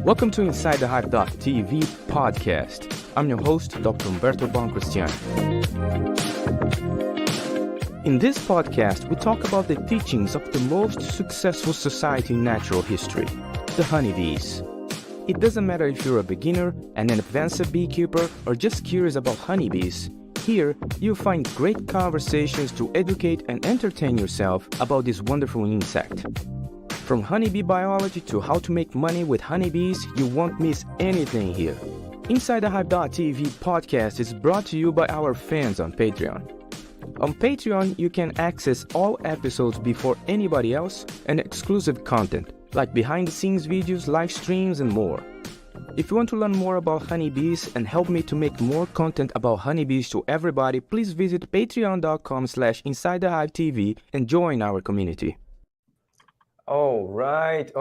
Welcome to Inside the Hive.tv podcast. I'm your host, Dr. Umberto Boncristiano. In this podcast, we talk about the teachings of the most successful society in natural history, the honeybees. It doesn't matter if you're a beginner, an advanced beekeeper, or just curious about honeybees. Here, you'll find great conversations to educate and entertain yourself about this wonderful insect. From honeybee biology to how to make money with honeybees, you won't miss anything here. Inside the Hive.tv podcast is brought to you by our fans on Patreon. On Patreon, you can access all episodes before anybody else and exclusive content, like behind-the-scenes videos, live streams, and more. If you want to learn more about honeybees and help me to make more content about honeybees to everybody, please visit patreon.com/InsideTheHiveTV and join our community. All right,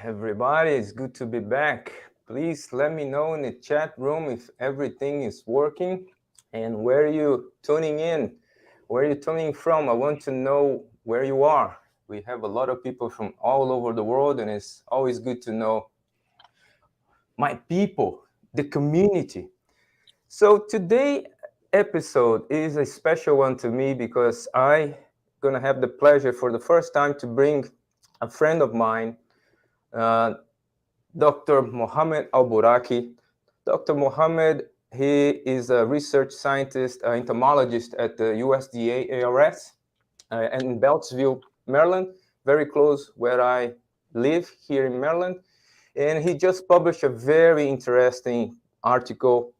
everybody. It's good to be back. Please let me know in the chat room if everything is working and where you tuning in, where you tuning from. I want to know where you are. We have a lot of people from all over the world, and it's always good to know my people, the community. So today's episode is a special one to me because I'm going to have the pleasure for the first time to bring a friend of mine, Dr. Mohamed Alburaki. Dr. Mohamed, he is a research scientist, entomologist at the USDA ARS and in Beltsville, Maryland, very close where I live here in Maryland. And he just published a very interesting article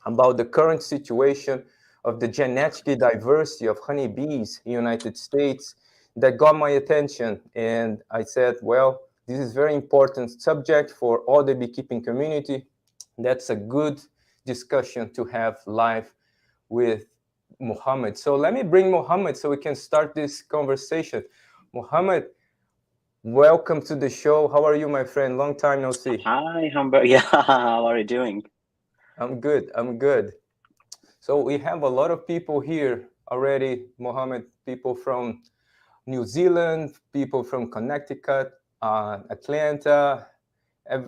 about the current situation of the genetic diversity of honeybees in the United States that got my attention. And I said, well, this is a very important subject for all the beekeeping community. That's a good discussion to have live with Mohamed. So let me bring Mohamed so we can start this conversation. Mohamed, welcome to the show. How are you, my friend? Long time no see. Hi, Humber. Yeah, how are you doing? I'm good. So we have a lot of people here already, Mohamed, people from New Zealand, people from Connecticut, Atlanta,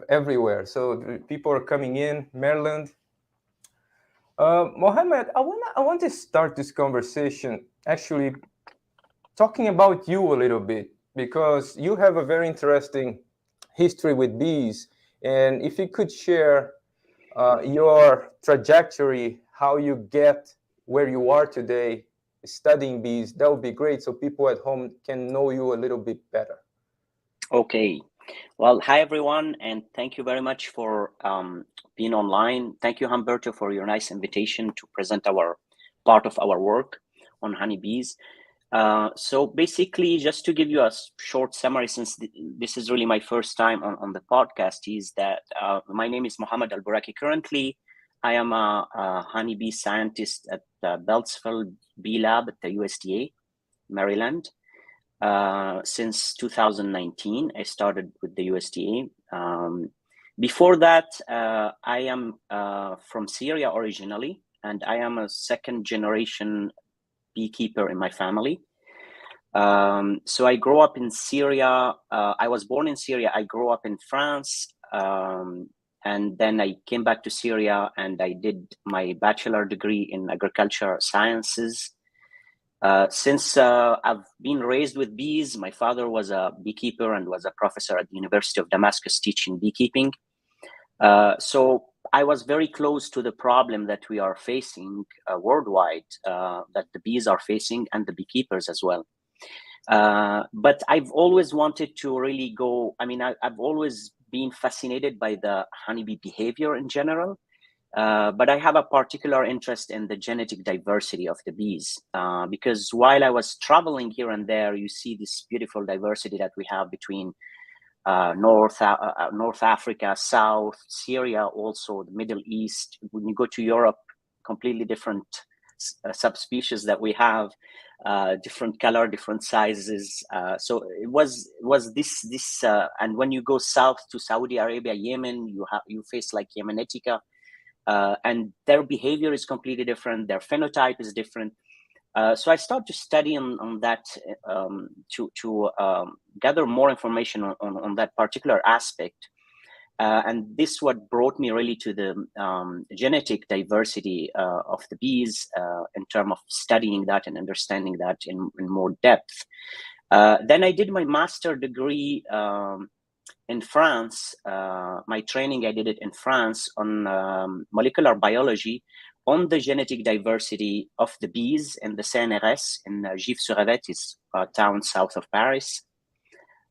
everywhere. So people are coming in, Maryland. Mohamed, I want to start this conversation actually talking about you a little bit, because you have a very interesting history with bees. And if you could share your trajectory, how you get where you are today studying bees, that would be great so people at home can know you a little bit better. Okay. Well, hi, everyone, and thank you very much for being online. Thank you, Humberto, for your nice invitation to present our part of our work on honeybees. So basically, just to give you a short summary, since this is really my first time on the podcast, is that my name is Mohamed Alburaki. Currently, I am a honeybee scientist at the Beltsville Bee Lab at the USDA, Maryland. Since 2019, I started with the USDA. Before that, I am from Syria originally, and I am a second generation beekeeper in my family. So I grew up in Syria. I was born in Syria. I grew up in France. And then I came back to Syria and I did my bachelor degree in agriculture sciences. Since I've been raised with bees, my father was a beekeeper and was a professor at the University of Damascus teaching beekeeping. So I was very close to the problem that we are facing worldwide, that the bees are facing and the beekeepers as well. But I've always wanted to really go, I've always been fascinated by the honeybee behavior in general. But I have a particular interest in the genetic diversity of the bees, because while I was traveling here and there, you see this beautiful diversity that we have between North Africa, South, Syria, also the Middle East. When you go to Europe, completely different subspecies that we have, different color, different sizes. So it was this, and when you go south to Saudi Arabia, Yemen, you face like Yemenetica. And their behavior is completely different. Their phenotype is different. So I started to study on that to gather more information on that particular aspect. And this what brought me really to the genetic diversity of the bees in terms of studying that and understanding that in more depth. Then I did my master degree in France. My training, I did it in France on molecular biology on the genetic diversity of the bees in the CNRS in Givres-sur-Yvette, is a town south of Paris.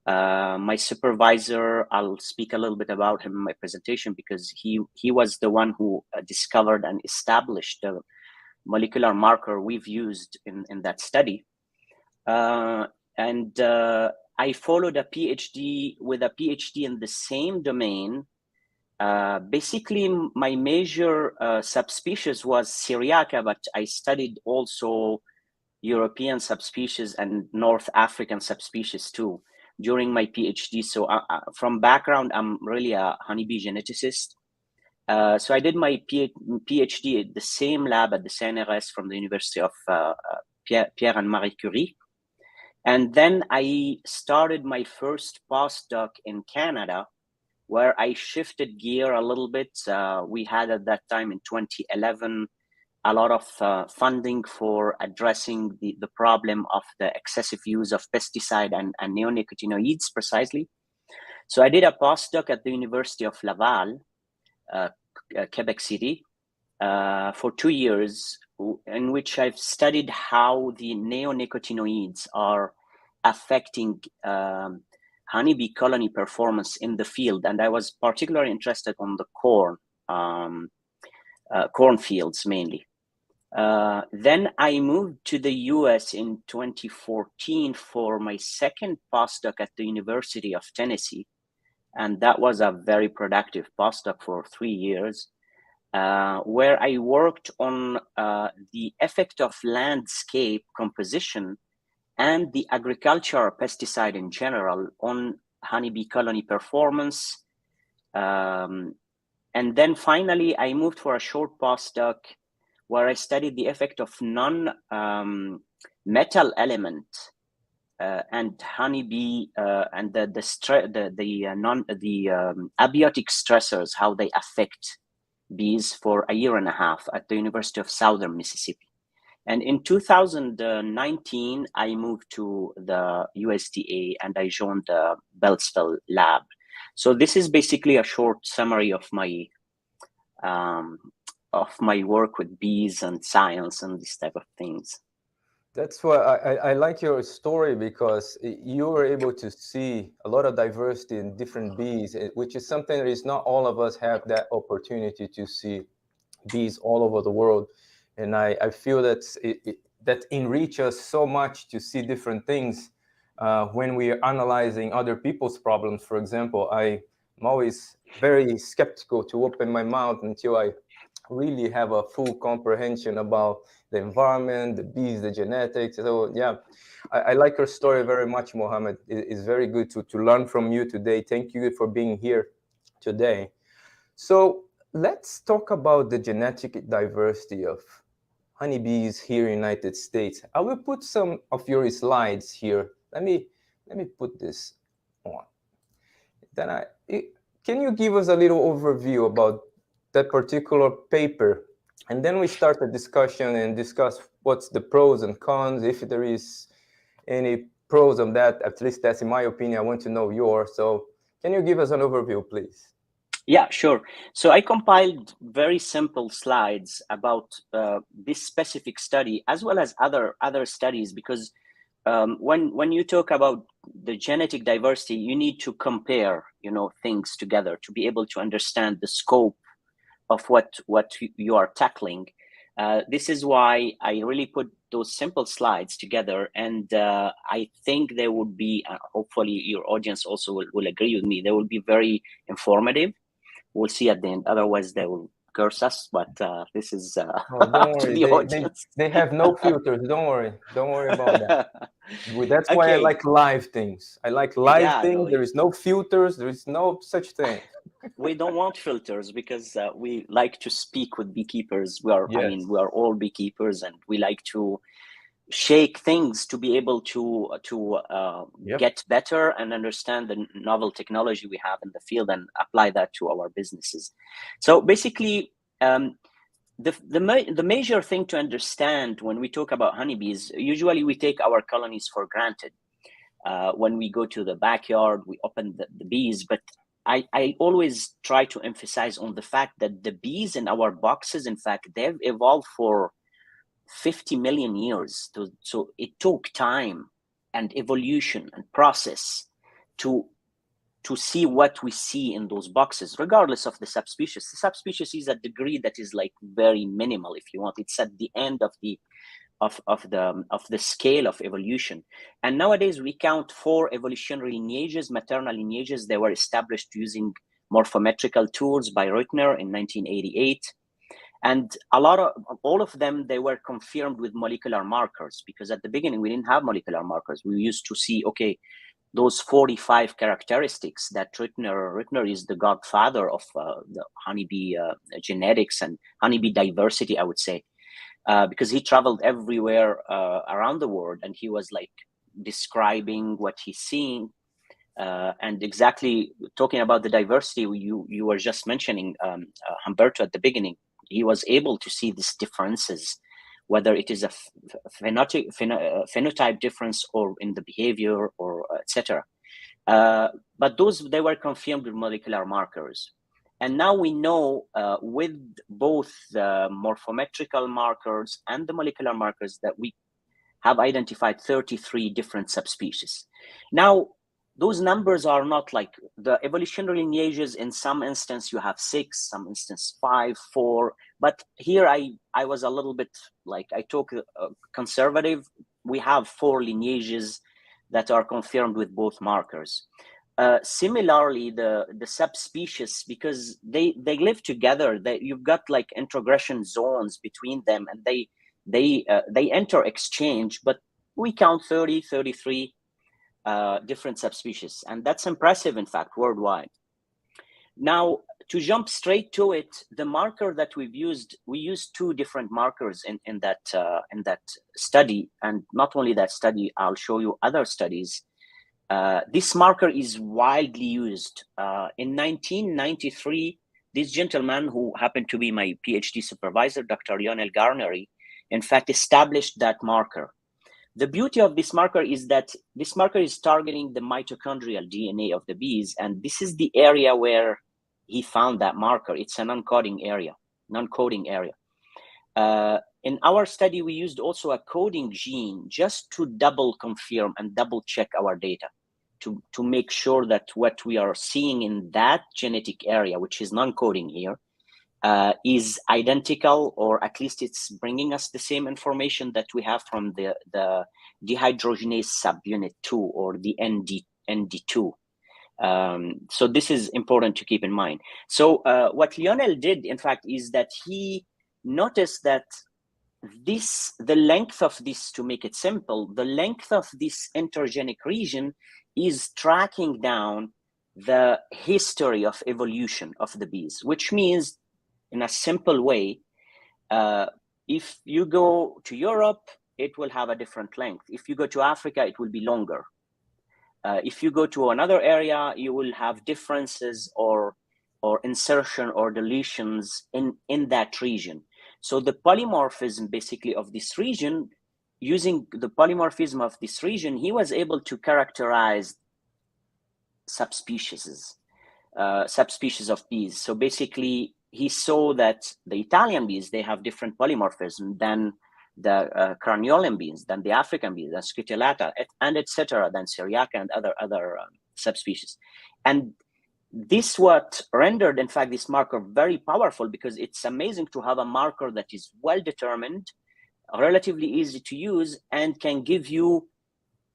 My supervisor, I'll speak a little bit about him in my presentation because he was the one who discovered and established the molecular marker we've used in that study. And I followed a PhD with a PhD in the same domain. Basically, my major subspecies was Syriaca, but I studied also European subspecies and North African subspecies too during my PhD. So from background, I'm really a honeybee geneticist. So I did my PhD at the same lab at the CNRS from the University of Pierre and Marie Curie. And then I started my first postdoc in Canada, where I shifted gear a little bit. We had at that time in 2011, a lot of funding for addressing the problem of the excessive use of pesticide and neonicotinoids precisely. So I did a postdoc at the University of Laval, Quebec City, for 2 years, in which I've studied how the neonicotinoids are affecting honeybee colony performance in the field. And I was particularly interested on the cornfields mainly. Then I moved to the US in 2014 for my second postdoc at the University of Tennessee. And that was a very productive postdoc for 3 years, where I worked on the effect of landscape composition and the agricultural pesticide in general on honeybee colony performance. And then finally, I moved for a short postdoc where I studied the effect of non-metal element and honeybee and the abiotic stressors, how they affect bees for a year and a half at the University of Southern Mississippi. And in 2019, I moved to the USDA and I joined the Beltsville lab. So this is basically a short summary of my work with bees and science and this type of things. That's why I like your story, because you were able to see a lot of diversity in different bees, which is something that is not all of us have that opportunity to see bees all over the world. And I feel that that enrich us so much to see different things when we are analyzing other people's problems. For example, I'm always very skeptical to open my mouth until I really have a full comprehension about the environment, the bees, the genetics. So yeah, I like your story very much, Mohamed. It's very good to learn from you today. Thank you for being here today. So let's talk about the genetic diversity of honeybees here in the United States. I will put some of your slides here. Let me put this on. Then can you give us a little overview about that particular paper? And then we start a discussion and discuss what's the pros and cons, if there is any pros of that. At least that's in my opinion. I want to know yours. So can you give us an overview, please? Yeah, sure. So I compiled very simple slides about this specific study, as well as other studies, because when you talk about the genetic diversity, you need to compare, things together to be able to understand the scope of what you are tackling. This is why I really put those simple slides together, and I think they would be, hopefully your audience also will agree with me, they will be very informative. We'll see at the end. Otherwise, they will curse us. But this is don't worry. to the audience. They have no filters. Don't worry. Don't worry about that. That's why Okay. I like live things. I like live things. No, there is no filters. There is no such thing. We don't want filters because we like to speak with beekeepers. We are, Yes. I mean, we are all beekeepers, and we like to, shake things to be able to get better and understand the novel technology we have in the field and apply that to our businesses. So basically, the major thing to understand when we talk about honeybees, usually we take our colonies for granted. When we go to the backyard, we open the bees, but I always try to emphasize on the fact that the bees in our boxes, in fact, they've evolved for 50 million years. So it took time and evolution and process to see what we see in those boxes, regardless of the subspecies. The subspecies is a degree that is like very minimal, if you want. It's at the end of the scale of evolution. And nowadays we count 4 evolutionary lineages, maternal lineages. They were established using morphometrical tools by Reutener in 1988. And all of them, they were confirmed with molecular markers, because at the beginning we didn't have molecular markers. We used to see, okay, those 45 characteristics that Reutener is the godfather of the honeybee genetics and honeybee diversity, I would say, because he traveled everywhere around the world, and he was like describing what he's seeing. And exactly talking about the diversity you were just mentioning, Humberto, at the beginning, he was able to see these differences, whether it is a phenotype difference or in the behavior or etc. But they were confirmed with molecular markers. And now we know with both the morphometrical markers and the molecular markers that we have identified 33 different subspecies. Now, those numbers are not like the evolutionary lineages. In some instance, you have 6, some instance 5, 4. But here I was a little bit like, I took conservative. We have 4 lineages that are confirmed with both markers. Similarly, the subspecies, because they live together, you've got like introgression zones between them, and they enter exchange, but we count 30, 33 different subspecies, and that's impressive, in fact, worldwide. Now, to jump straight to it, the marker that we used 2 different markers in that study, and not only that study, I'll show you other studies. This marker is widely used. In 1993, this gentleman, who happened to be my PhD supervisor, Dr. Lionel Garnery, in fact, established that marker. The beauty of this marker is that this marker is targeting the mitochondrial DNA of the bees, and this is the area where he found that marker. It's a non-coding area. In our study, we used also a coding gene just to double confirm and double check our data to make sure that what we are seeing in that genetic area, which is non-coding here, is identical, or at least it's bringing us the same information that we have from the dehydrogenase subunit 2, or the ND2. So this is important to keep in mind. So what Lionel did, in fact, is that he noticed that the length of this, to make it simple, the length of this intergenic region is tracking down the history of evolution of the bees, which means, in a simple way, if you go to Europe, it will have a different length. If you go to Africa, it will be longer. If you go to another area, you will have differences or insertion or deletions in that region. So the polymorphism, basically, of this region, using the polymorphism of this region, he was able to characterize subspecies of bees. So basically, he saw that the Italian bees, they have different polymorphism than the Carniolan bees, than the African bees, than Scutellata, and etc., than Syriaca and other subspecies. And this what rendered, in fact, this marker very powerful, because it's amazing to have a marker that is well determined, relatively easy to use, and can give you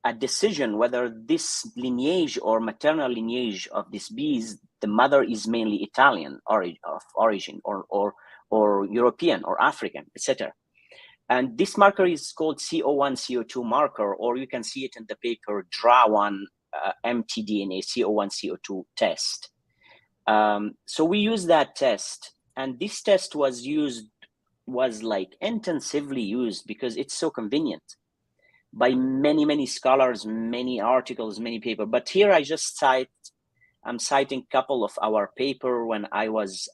a decision whether this lineage or maternal lineage of these bees, the mother is mainly Italian origin or European or African, etc. And this marker is called CO1 CO2 marker, or you can see it in the paper DRA1 mtDNA CO1 CO2 test. So we use that test, and this test was like intensively used because it's so convenient. by many scholars, many articles, many papers. But here I'm citing a couple of our paper when I was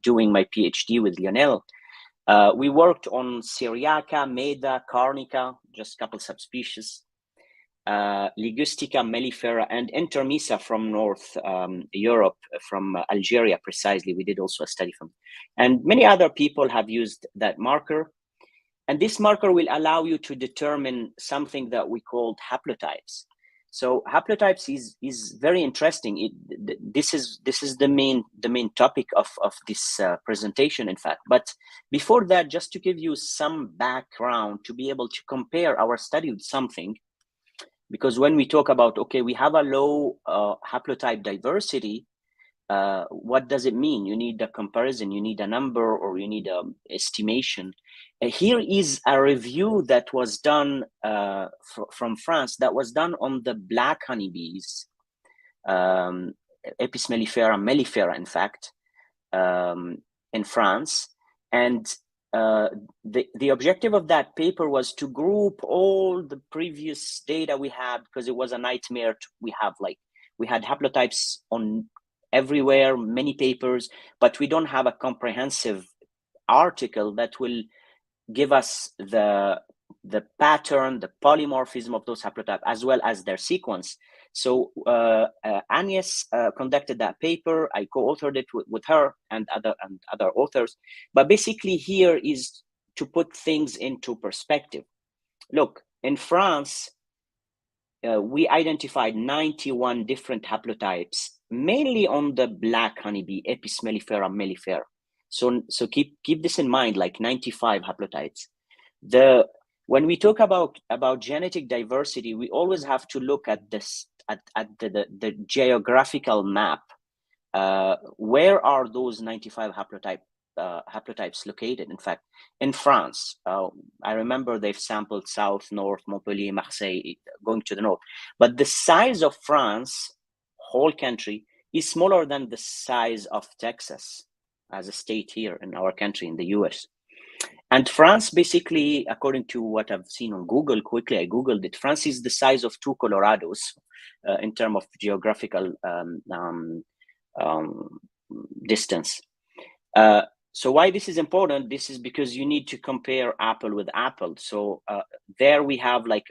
doing my PhD with Lionel. We worked on Syriaca, Meda, Carnica, just a couple subspecies, Ligustica, Mellifera, and Intermesa from North Europe, from Algeria precisely. We did also a study from, and many other people have used that marker. And this marker will allow you to determine something that we called haplotypes. So haplotypes is very interesting. This is the main topic of this presentation, in fact. But before that, just to give you some background to be able to compare our study with something, because when we talk about, okay, we have a low haplotype diversity, what does it mean? You need a comparison, you need a number, or you need an estimation. Here is a review that was done from France, that was done on the black honeybees, Apis mellifera, mellifera, in fact, in France. And the objective of that paper was to group all the previous data we had, because it was a nightmare. We had haplotypes on everywhere, many papers, but we don't have a comprehensive article that will give us the pattern, the polymorphism of those haplotypes, as well as their sequence. So Agnes conducted that paper. I co-authored it with her and other authors. But basically here is to put things into perspective. Look, in France, we identified 91 different haplotypes, mainly on the black honeybee, Apis mellifera, mellifera. So keep this in mind, like 95 haplotypes. When we talk about genetic diversity, we always have to look at this at the geographical map. Where are those 95 haplotypes located? In fact, in France, I remember they've sampled south, north, Montpellier, Marseille, going to the north. But the size of France, whole country, is smaller than the size of Texas as a state here in our country, in the US. And France, basically, according to what I've seen on Google, quickly I Googled it, France is the size of 2 Colorados in terms of geographical distance. So why this is important? This is because you need to compare apple with apple. So there we have like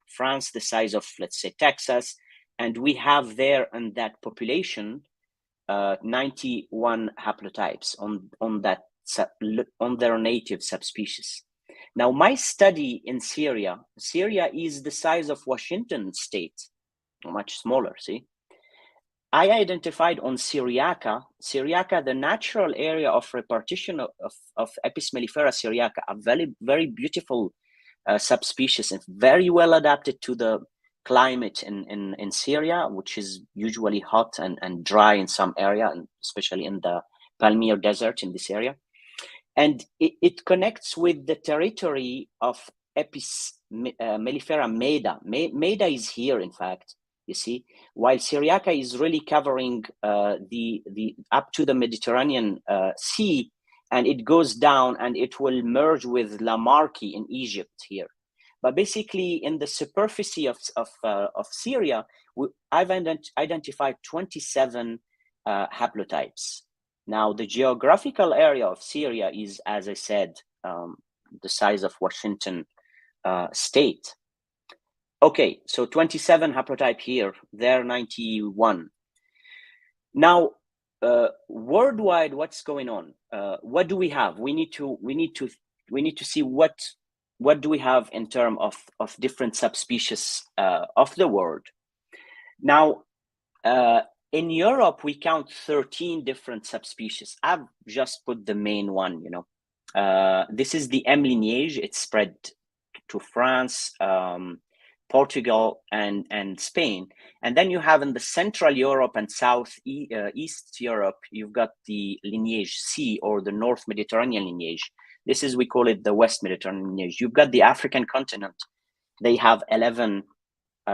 France, the size of, let's say, Texas, and we have there in that population 91 haplotypes on their native subspecies. Now, my study in Syria is the size of Washington state, much smaller, see? I identified on Syriaca, the natural area of repartition of Apis mellifera syriaca, a very, very beautiful subspecies and very well adapted to the climate in Syria, which is usually hot and dry in some area, and especially in the Palmyra Desert in this area. And it connects with the territory of Apis mellifera Meda. Meda is here, in fact, you see, while Syriaca is really covering the up to the Mediterranean Sea, and it goes down and it will merge with Lamarki in Egypt here. But basically, in the superficie of Syria, I've identified 27 haplotypes. Now, the geographical area of Syria is, as I said, the size of Washington state. Okay, so 27 haplotype here, there 91. Now, worldwide, what's going on? What do we have? We need to see what do we have in terms of different subspecies of the world. Now, in Europe, we count 13 different subspecies. I've just put the main one, you know. This is the M lineage. It's spread to France, Portugal, and Spain. And then you have in the Central Europe and East Europe, you've got the lineage C, or the North Mediterranean lineage. This is, we call it the West Mediterranean lineage. You've got the African continent. They have 11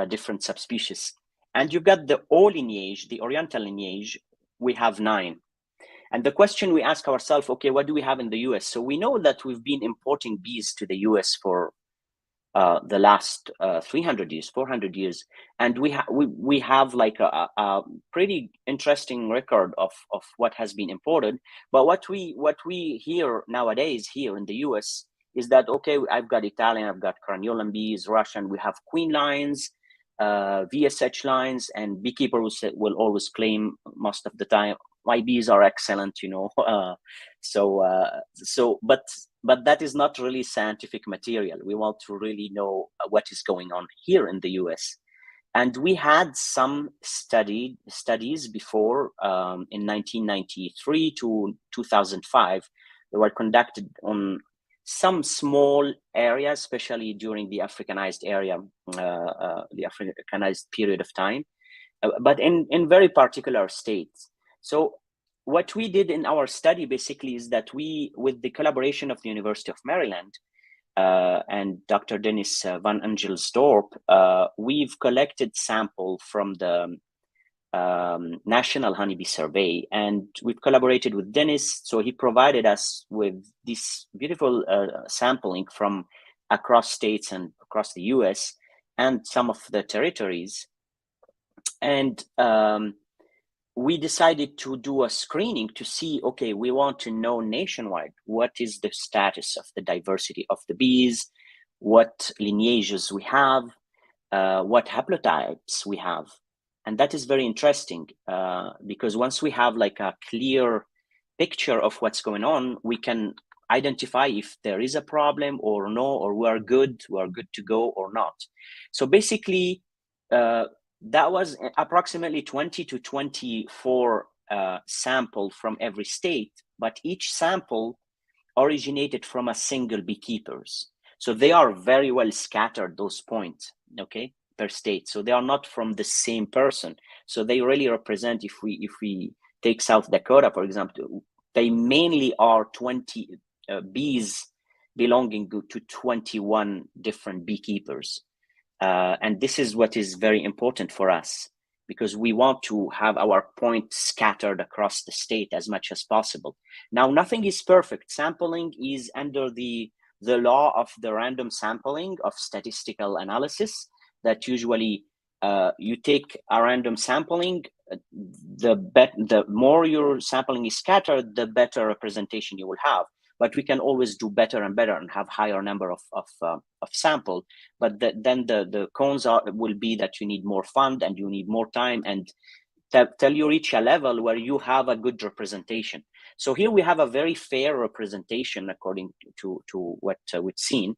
different subspecies. And you've got the O lineage, the Oriental lineage, we have 9. And the question we ask ourselves, okay, what do we have in the US? So we know that we've been importing bees to the US for the last 300 years, 400 years, and we have like a pretty interesting record of what has been imported. But what we hear nowadays here in the US is that, okay, I've got Italian, I've got Carniolan bees, Russian, we have queen lines, VSH lines, and beekeepers will always claim most of the time, my bees are excellent, you know. But that is not really scientific material. We want to really know what is going on here in the US. And we had some studies before in 1993 to 2005. They were conducted on some small areas, especially during the Africanized area, the Africanized period of time, but in very particular states. So what we did in our study basically is that we, with the collaboration of the University of Maryland and Dr. Dennis van Engelsdorp, we've collected sample from the National Honeybee Survey, and we've collaborated with Dennis. So he provided us with this beautiful sampling from across states and across the US and some of the territories. And we decided to do a screening to see, okay, we want to know nationwide, what is the status of the diversity of the bees, what lineages we have, what haplotypes we have. And that is very interesting because once we have like a clear picture of what's going on, we can identify if there is a problem or no, or we are good to go or not. So basically, that was approximately 20 to 24 sample from every state, but each sample originated from a single beekeepers. So they are very well scattered, those points, okay, per state. So they are not from the same person. So they really represent, if we take South Dakota, for example, they mainly are 20 bees belonging to 21 different beekeepers. And this is what is very important for us, because we want to have our point scattered across the state as much as possible. Now, nothing is perfect. Sampling is under the law of the random sampling of statistical analysis, that usually you take a random sampling, the more your sampling is scattered, the better representation you will have. But we can always do better and better and have higher number of sample. But then the cons will be that you need more fund and you need more time, and till you reach a level where you have a good representation. So here we have a very fair representation according to what we've seen,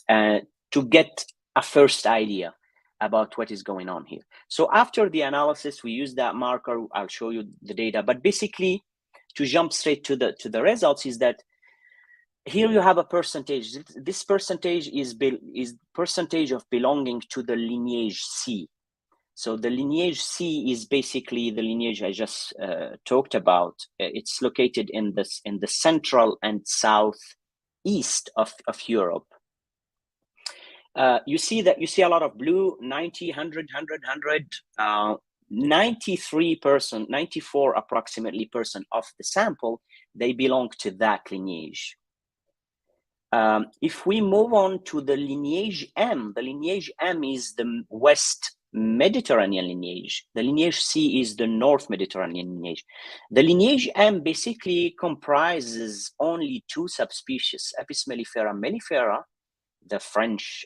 to get a first idea about what is going on here. So after the analysis, we use that marker. I'll show you the data, but basically, to jump straight to the results, is that here you have a percentage. This percentage is percentage of belonging to the lineage C. So the lineage C is basically the lineage I just talked about. It's located in the central and southeast of Europe. You see a lot of blue, 90, 100, 100, 100. 93%, 94 approximately percent of the sample, they belong to that lineage. If we move on to the lineage M, the lineage M is the West Mediterranean lineage. The lineage C is the North Mediterranean lineage. The lineage M basically comprises only two subspecies, Apis mellifera mellifera, the French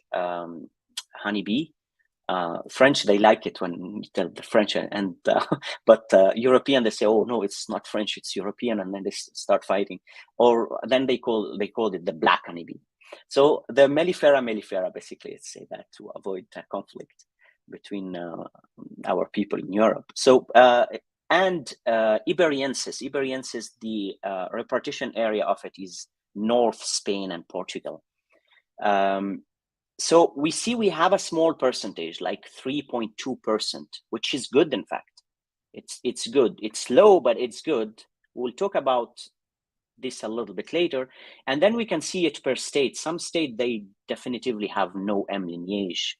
honeybee. French, they like it when you tell the French, and but European, they say, oh no, it's not French, it's European, and then they start fighting. Or then they called it the black honeybee. So the mellifera mellifera, basically, let's say that to avoid conflict between our people in Europe. So and Iberiensis, the repartition area of it is North Spain and Portugal. So we see we have a small percentage, like 3.2%, which is good. In fact, it's good. It's low, but it's good. We'll talk about this a little bit later. And then we can see it per state. Some state, they definitively have no M lineage.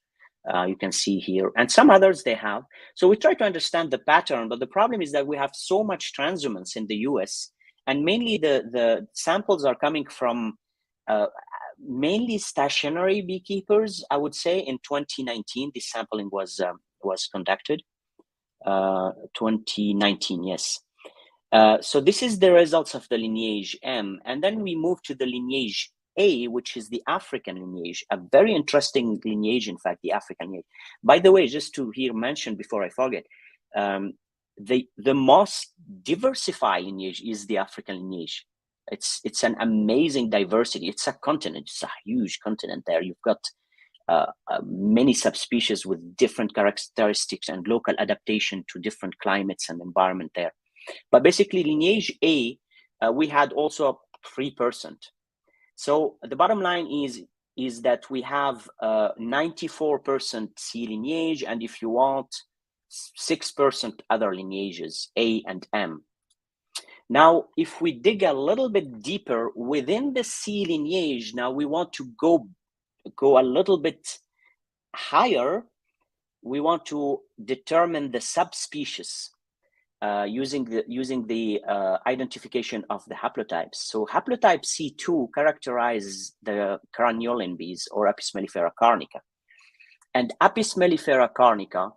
You can see here, and some others they have. So we try to understand the pattern, but the problem is that we have so much transhumance in the US, and mainly the samples are coming from mainly stationary beekeepers, I would say. In 2019, this sampling was conducted. 2019, yes. So this is the results of the lineage M, and then we move to the lineage A, which is the African lineage, a very interesting lineage, in fact, the African lineage. By the way, just to here mention before I forget, the most diversified lineage is the African lineage. It's an amazing diversity. It's a continent. It's a huge continent there. You've got many subspecies with different characteristics and local adaptation to different climates and environment there. But basically, lineage A, we had also 3%. So the bottom line is that we have 94% C lineage, and if you want, 6% other lineages, A and M. Now, if we dig a little bit deeper within the C lineage, now we want to go a little bit higher. We want to determine the subspecies using the identification of the haplotypes. So haplotype C2 characterizes the carniolin bees, or Apis mellifera carnica. And Apis mellifera carnica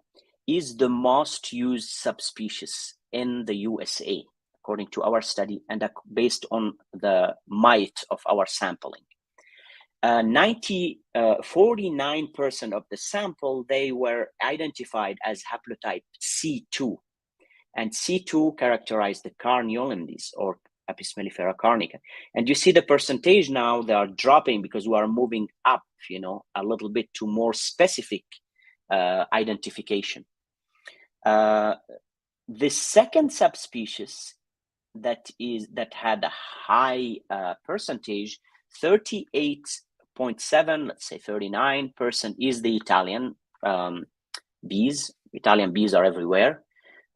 is the most used subspecies in the USA, according to our study and based on the might of our sampling. 49% of the sample, they were identified as haplotype C2. And C2 characterized the carniolin bees, or Apis mellifera carnica. And you see the percentage now, they are dropping because we are moving up, a little bit to more specific identification. The second subspecies that had a high percentage, 38.7, let's say 39%, is the Italian bees. Italian bees are everywhere.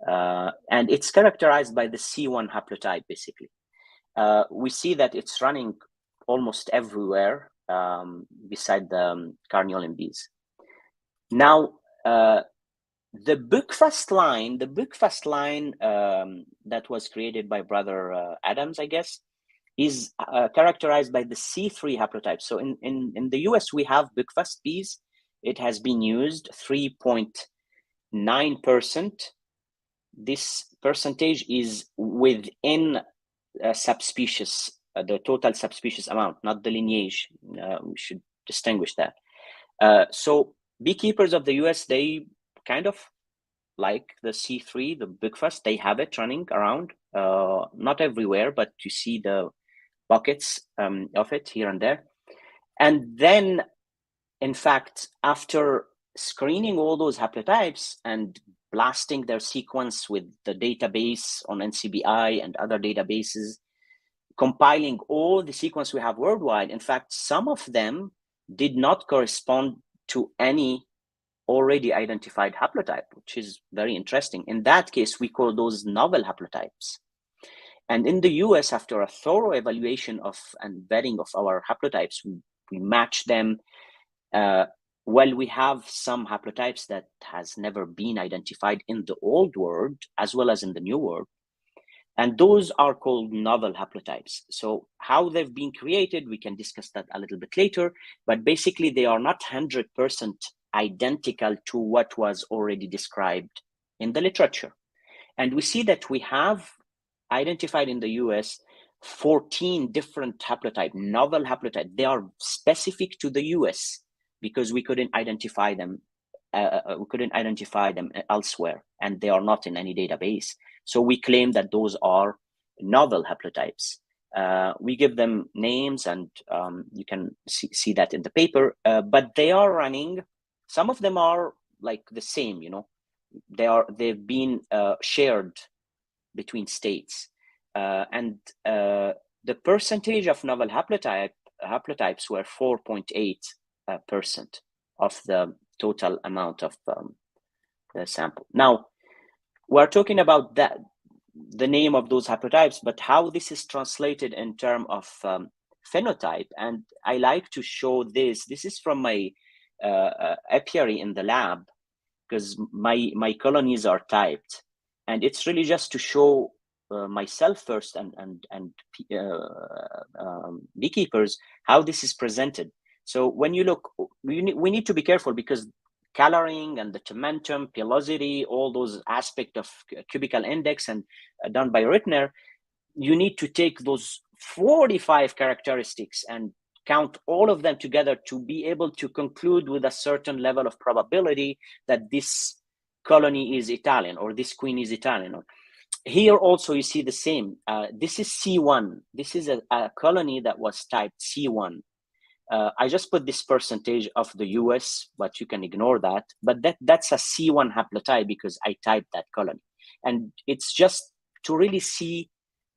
And it's characterized by the C1 haplotype, basically. We see that it's running almost everywhere beside the carniolin bees. Now, the Buckfast line that was created by Brother Adams, I guess, is characterized by the C3 haplotype. So in the US, we have Buckfast bees. It has been used 3.9%. This percentage is within subspecies, the total subspecies amount, not the lineage. We should distinguish that. So beekeepers of the US, they kind of like the C3, the Buckfast. They have it running around, not everywhere, but you see the buckets of it here and there. And then, in fact, after screening all those haplotypes and blasting their sequence with the database on NCBI and other databases, compiling all the sequence we have worldwide, in fact, some of them did not correspond to any already identified haplotype, which is very interesting. In that case, we call those novel haplotypes. And in the US, after a thorough evaluation of and vetting of our haplotypes, we match them. Well, we have some haplotypes that has never been identified in the old world as well as in the new world. And those are called novel haplotypes. So how they've been created, we can discuss that a little bit later, but basically they are not 100% identical to what was already described in the literature. And we see that we have identified in the US 14 different haplotype, novel haplotype. They are specific to the US because we couldn't identify them. Elsewhere, and they are not in any database. So we claim that those are novel haplotypes. We give them names, and you can see that in the paper. But they are running. Some of them are like the same, they've been shared between states, and the percentage of novel haplotypes were 4.8% of the total amount of the sample. Now, we're talking about that, the name of those haplotypes, but how this is translated in terms of phenotype. And I like to show this. This is from my apiary in the lab, because my colonies are typed. And it's really just to show myself first and beekeepers how this is presented. So when you look, we need to be careful because coloring and the tomentum, pilosity, all those aspects of cubical index and done by Rittner, you need to take those 45 characteristics and count all of them together to be able to conclude with a certain level of probability that this colony is Italian or this queen is Italian. Here also you see the same. This is C1. This is a colony that was typed C1. I just put this percentage of the US, but you can ignore that. But that's a C1 haplotype because I typed that colony. And it's just to really see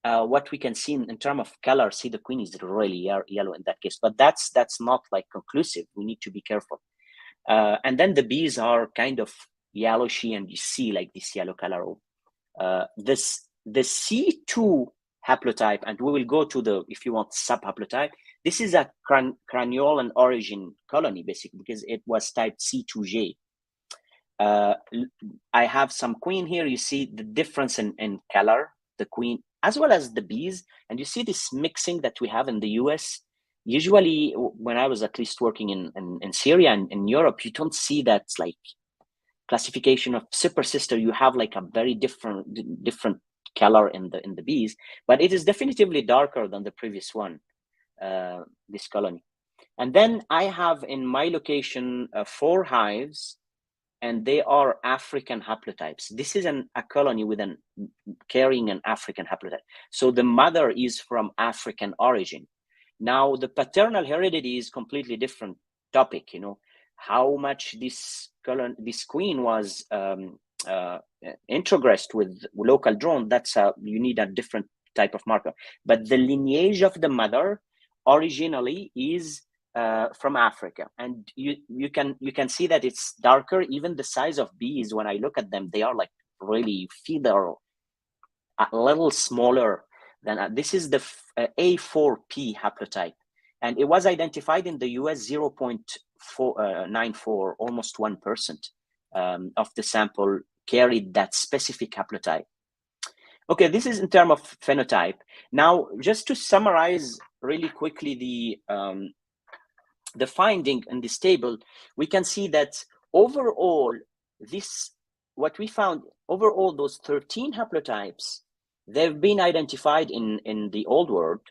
what we can see in terms of color. See, the queen is really yellow in that case, but that's not like conclusive. We need to be careful. And then the bees are kind of yellowishy, and you see like this yellow color. The C2 haplotype, and we will go to the, if you want, sub-haplotype. This is a craniolan origin colony, basically, because it was typed C2J. I have some queen here. You see the difference in color, the queen, as well as the bees. And you see this mixing that we have in the US. Usually, when I was at least working in Syria and in Europe, you don't see that like classification of super sister. You have like a very different color in the bees, but it is definitively darker than the previous one, this colony. And then I have in my location 4 hives, and they are African haplotypes. This is a colony with carrying an African haplotype. So the mother is from African origin. Now the paternal heredity is completely different topic. You know how much this queen was introgressed with local drone. That's you need a different type of marker. But the lineage of the mother originally is from Africa, and you can see that it's darker. Even the size of bees, when I look at them, they are like really feather, a little smaller than this is the A4P haplotype, and it was identified in the US 0.94, almost 1% of the sample carried that specific haplotype. Okay, this is in terms of phenotype. Now, just to summarize really quickly the finding in this table, we can see that overall, what we found, overall those 13 haplotypes, they've been identified in the old world.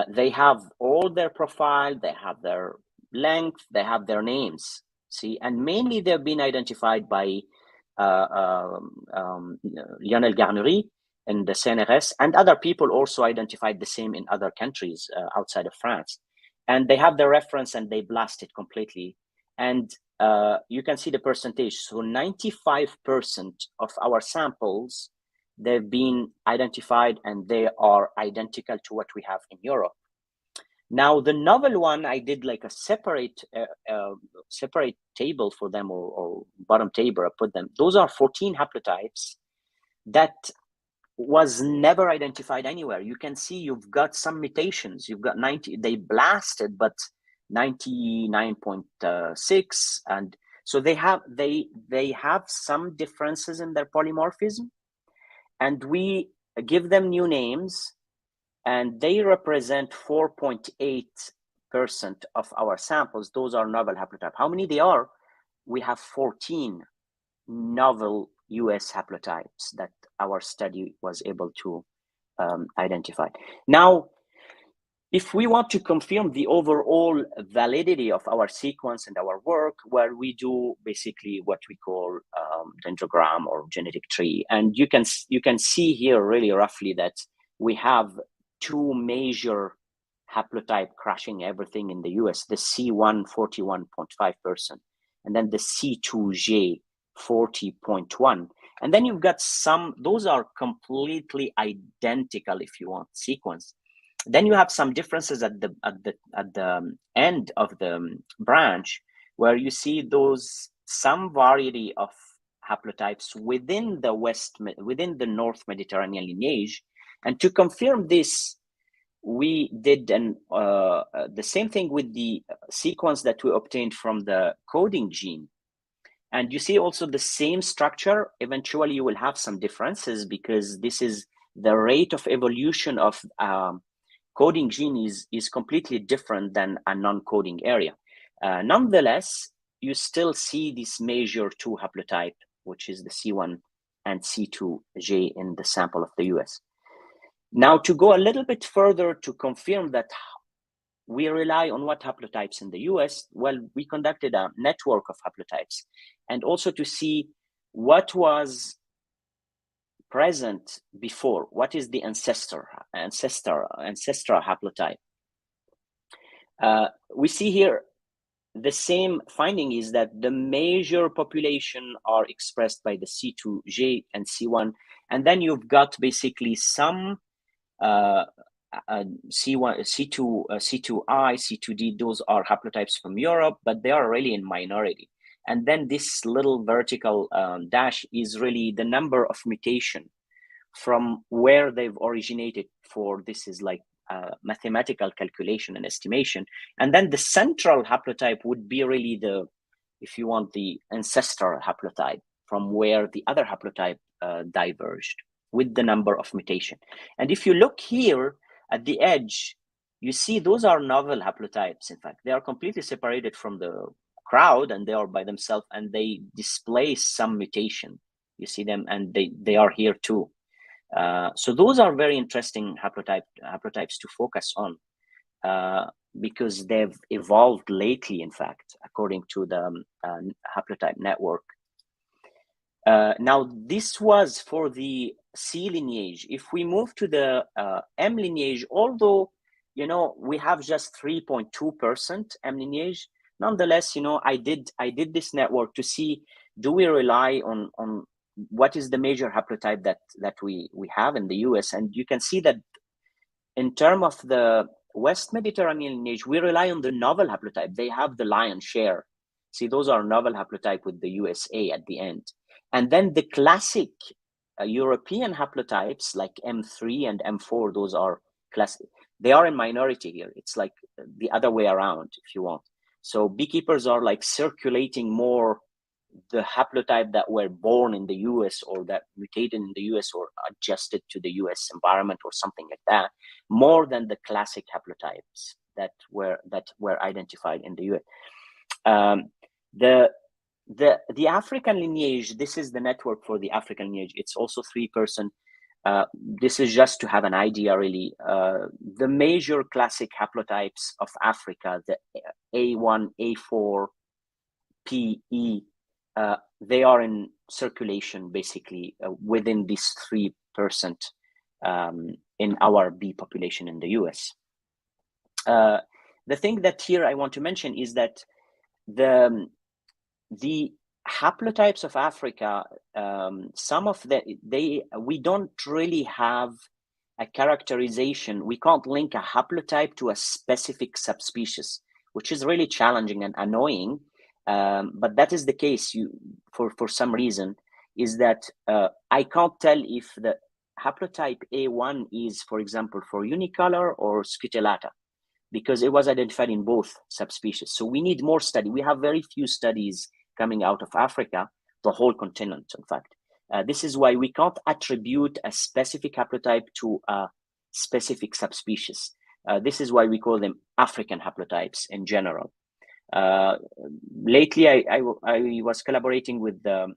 They have all their profile, they have their length, they have their names, see, and mainly they've been identified by Lionel Garnery in the CNRS, and other people also identified the same in other countries outside of France. And they have the reference and they blast it completely. And you can see the percentage. So 95% of our samples, they've been identified and they are identical to what we have in Europe. Now, the novel one, I did like a separate table for them, or bottom table, I put them. Those are 14 haplotypes that was never identified anywhere. You can see you've got some mutations. You've got 90, they blasted, but 99.6. And so they have some differences in their polymorphism, and we give them new names, and they represent 4.8% of our samples. Those are novel haplotype. How many they are? We have 14 novel US haplotypes that our study was able to identify. Now, if we want to confirm the overall validity of our sequence and our work, where we do basically what we call dendrogram or genetic tree, and you can see here really roughly that we have 2 major haplotype crashing everything in the US: the C1 41.5%, and then the C2J 40.1. And then you've got some, those are completely identical if you want sequence. Then you have some differences at the end of the branch, where you see some variety of haplotypes within the North Mediterranean lineage. And to confirm this, we did the same thing with the sequence that we obtained from the coding gene. And you see also the same structure. Eventually, you will have some differences because this is the rate of evolution of coding gene is completely different than a non-coding area. Nonetheless, you still see this major 2 haplotype, which is the C1 and C2J in the sample of the US. Now, to go a little bit further to confirm that we rely on what haplotypes in the US, well, we conducted a network of haplotypes, and also to see what was present before, what is the ancestral haplotype. We see here the same finding is that the major population are expressed by the C2J and C1, and then you've got basically some C1, C2, C2I, C2D. Those are haplotypes from Europe, but they are really in minority. And then this little vertical dash is really the number of mutation from where they've originated. For this is like mathematical calculation and estimation. And then the central haplotype would be really the, if you want, the ancestral haplotype from where the other haplotype diverged with the number of mutation. And if you look here at the edge, you see those are novel haplotypes. In fact, they are completely separated from the crowd, and they are by themselves, and they display some mutation. You see them, and they are here too. So those are very interesting haplotypes to focus on because they've evolved lately, in fact, according to the haplotype network. Now, this was for the C lineage. If we move to the M lineage, although, you know, we have just 3.2% M lineage, nonetheless, you know, I did this network to see, do we rely on what is the major haplotype that we have in the US? And you can see that in terms of the West Mediterranean lineage, we rely on the novel haplotype. They have the lion's share. See, those are novel haplotype with the USA at the end. And then the classic European haplotypes like M3 and M4, those are classic. They are in minority here. It's like the other way around, if you want. So beekeepers are like circulating more the haplotype that were born in the US or that mutated in the US or adjusted to the US environment or something like that, more than the classic haplotypes that were identified in the US. The African lineage, this is the network for the African lineage. It's also 3%. This is just to have an idea, really. The major classic haplotypes of Africa, the A1, A4, PE, they are in circulation basically within this 3% in our bee population in the US. The thing that here I want to mention is that the haplotypes of Africa, some of we don't really have a characterization. We can't link a haplotype to a specific subspecies, which is really challenging and annoying. But that is the case for some reason, is that I can't tell if the haplotype A1 is, for example, for unicolor or scutellata, because it was identified in both subspecies. So we need more study. We have very few studies coming out of Africa, the whole continent, in fact. This is why we can't attribute a specific haplotype to a specific subspecies. This is why we call them African haplotypes in general. Lately, I was collaborating with the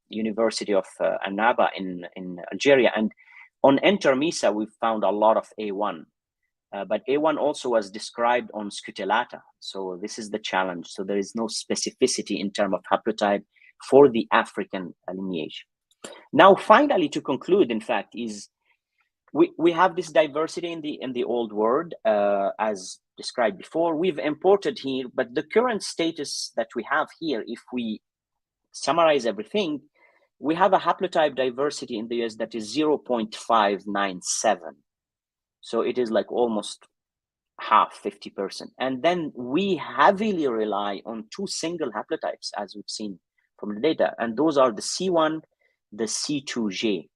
University of Annaba in Algeria, and on Enter-Mesa, we found a lot of A1. But A1 also was described on scutellata. So this is the challenge. So there is no specificity in terms of haplotype for the African lineage. Now, finally, to conclude, in fact, is we have this diversity in the old world, as described before. We've imported here, but the current status that we have here, if we summarize everything, we have a haplotype diversity in the US that is 0.597. So it is like almost half, 50%. And then we heavily rely on 2 single haplotypes, as we've seen from the data. And those are the C1, the C2J.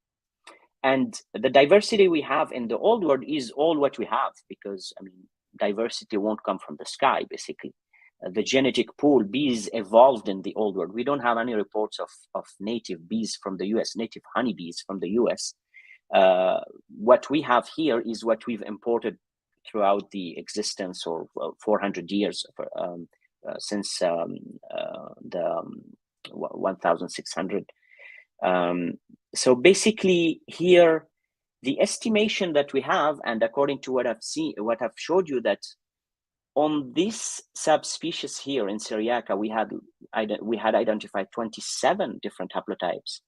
And the diversity we have in the old world is all what we have, because, I mean, diversity won't come from the sky, basically. The genetic pool, bees evolved in the old world. We don't have any reports of native bees from the US, native honeybees from the US. What we have here is what we've imported throughout the existence or 400 years since the 1600. So basically here, the estimation that we have, and according to what I've showed you, that on this subspecies here in Syriaca, we had identified 27 different haplotypes.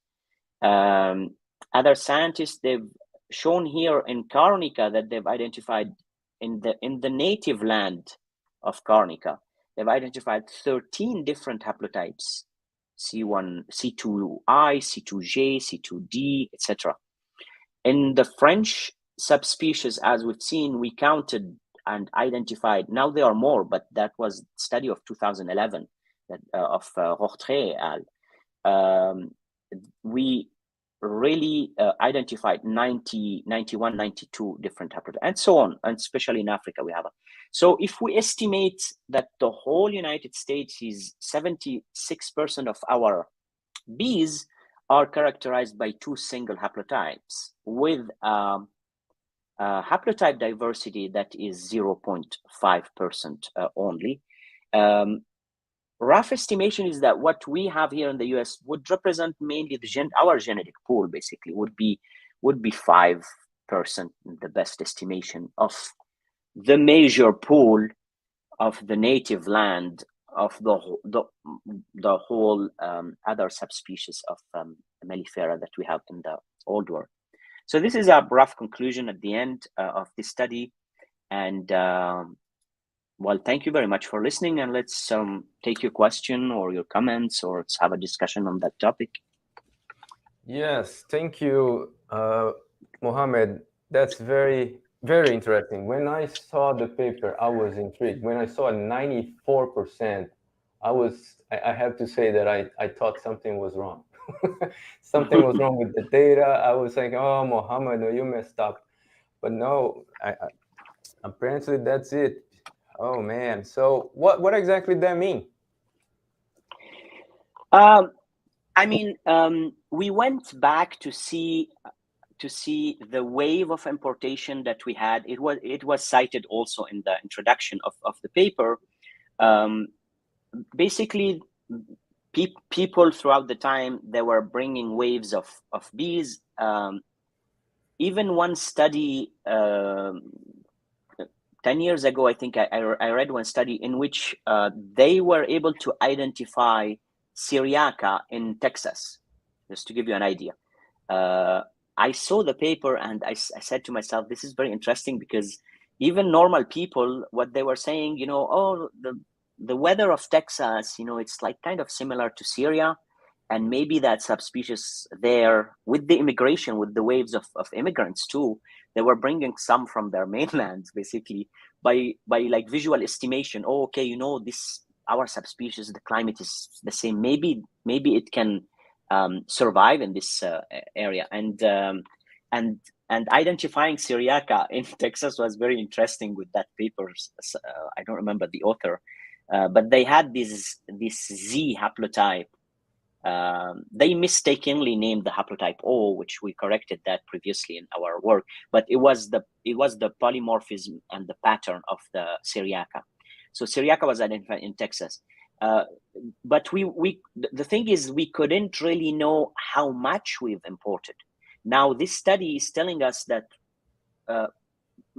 Other scientists, they've shown here in Carnica that they've identified in the native land of Carnica, they've identified 13 different haplotypes: C1, C2I, C2J, C2D, etc. In the French subspecies, as we've seen, we counted and identified. Now there are more, but that was study of 2011 of Rochtret al. We really identified 90, 91, 92 different haplotypes, and so on, and especially in Africa we have. So if we estimate that the whole United States is 76% of our bees are characterized by 2 single haplotypes with haplotype diversity that is 0.5% only. Rough estimation is that what we have here in the US would represent mainly our genetic pool. Basically, would be 5%, the best estimation of the major pool of the native land of the whole other subspecies of mellifera that we have in the Old World. So this is a rough conclusion at the end of this study, and well, thank you very much for listening, and let's take your question or your comments, or let's have a discussion on that topic. Yes, thank you, Mohamed. That's very, very interesting. When I saw the paper, I was intrigued. When I saw 94%, I have to say that I thought something was wrong. Something was wrong with the data. I was like, oh, Mohamed, no, you messed up. But no, apparently that's it. Oh man! So what exactly does that mean? I mean, we went back to see the wave of importation that we had. It was cited also in the introduction of the paper. Basically, people throughout the time, they were bringing waves of bees. Even one study 10 years ago, I think I read one study in which they were able to identify Syriaca in Texas, just to give you an idea. I saw the paper and I said to myself, this is very interesting, because even normal people, what they were saying, oh, the weather of Texas, it's like kind of similar to Syria, and maybe that subspecies there, with the immigration, with the waves of immigrants too, they were bringing some from their mainland, basically, by like visual estimation. Oh, okay, this, our subspecies, the climate is the same. Maybe it can survive in this area. And identifying Syriaca in Texas was very interesting with that paper. I don't remember the author, but they had this Z haplotype. They mistakenly named the haplotype O, which we corrected that previously in our work, but it was the polymorphism and the pattern of the Syriaca. So Syriaca was identified in Texas, but the thing is, we couldn't really know how much we've imported. Now this study is telling us that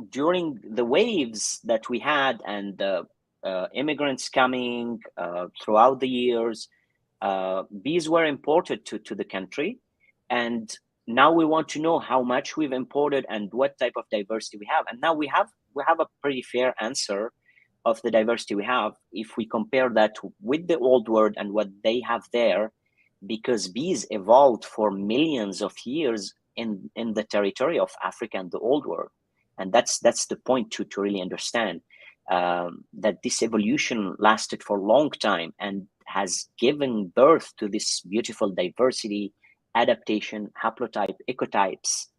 during the waves that we had and the immigrants coming throughout the years, bees were imported to the country, and now we want to know how much we've imported and what type of diversity we have. And now we have a pretty fair answer of the diversity we have if we compare that with the Old World and what they have there, because bees evolved for millions of years in the territory of Africa and the Old World. And that's the point to really understand that this evolution lasted for a long time and has given birth to this beautiful diversity, adaptation, haplotype, ecotypes.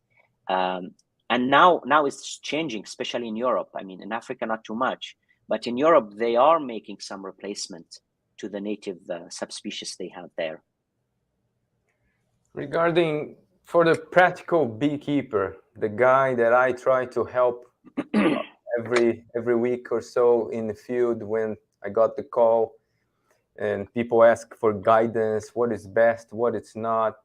And now it's changing, especially in Europe. I mean, in Africa, not too much, but in Europe, they are making some replacement to the native subspecies they have there. Regarding for the practical beekeeper, the guy that I try to help every week or so in the field, when I got the call and people ask for guidance, what is best, what is not.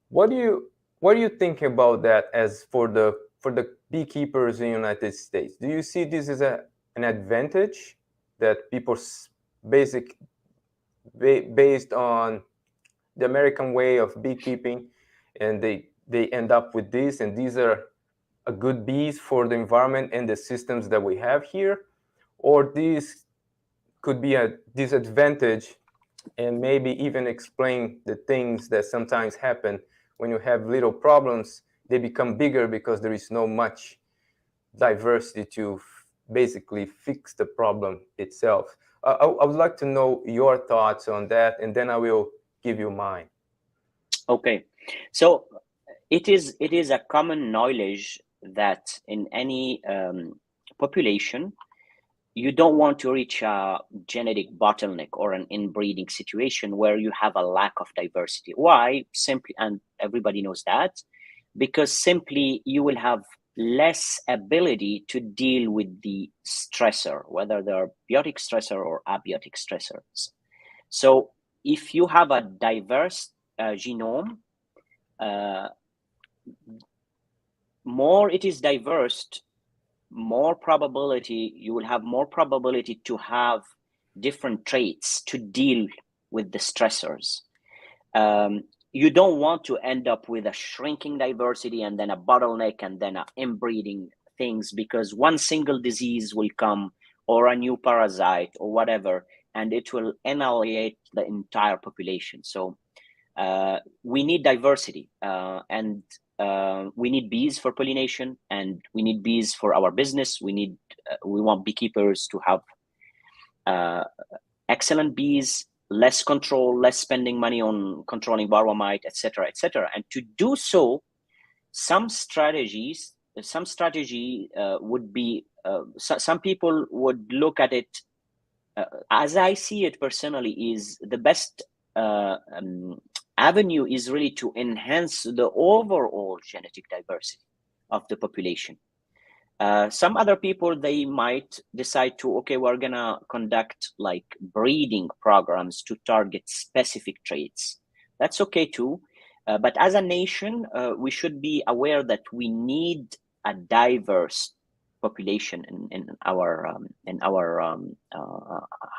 What do you think about that as for the beekeepers in the United States? Do you see this as an advantage that people based on the American way of beekeeping, and they end up with this, and these are a good bees for the environment and the systems that we have here? Or this could be a disadvantage, and maybe even explain the things that sometimes happen when you have little problems, they become bigger because there is no much diversity to basically fix the problem itself. I would like to know your thoughts on that, and then I will give you mine. Okay, so it is a common knowledge that in any population, you don't want to reach a genetic bottleneck or an inbreeding situation where you have a lack of diversity. Why? Simply, and everybody knows that, because simply you will have less ability to deal with the stressor, whether they're biotic stressor or abiotic stressors. So if you have a diverse genome, more it is diverse, more probability, you will have more probability to have different traits to deal with the stressors. You don't want to end up with a shrinking diversity and then a bottleneck and then a inbreeding things, because one single disease will come or a new parasite or whatever, and it will annihilate the entire population. So we need diversity, and we need bees for pollination, and we need bees for our business. We want beekeepers to have excellent bees, less control, less spending money on controlling varroa mite, etc., etc. And to do so, some strategy would be, some people would look at it, as I see it personally, is the best avenue is really to enhance the overall genetic diversity of the population. Some other people, they might decide to, okay, we're gonna conduct like breeding programs to target specific traits. That's okay too. But as a nation, we should be aware that we need a diverse population in our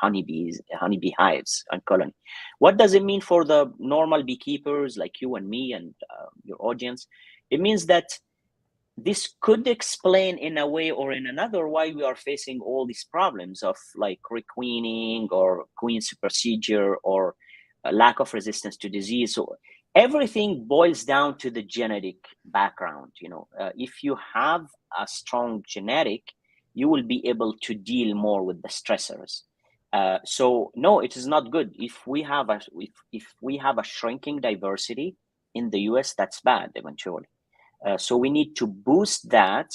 honeybee hives and colony. What does it mean for the normal beekeepers like you and me and your audience? It means that this could explain in a way or in another why we are facing all these problems of like requeening or queen supersedure or a lack of resistance to disease. So everything boils down to the genetic background. If you have a strong genetic, you will be able to deal more with the stressors. So no, it is not good. If we have a shrinking diversity in the US, that's bad eventually. So we need to boost that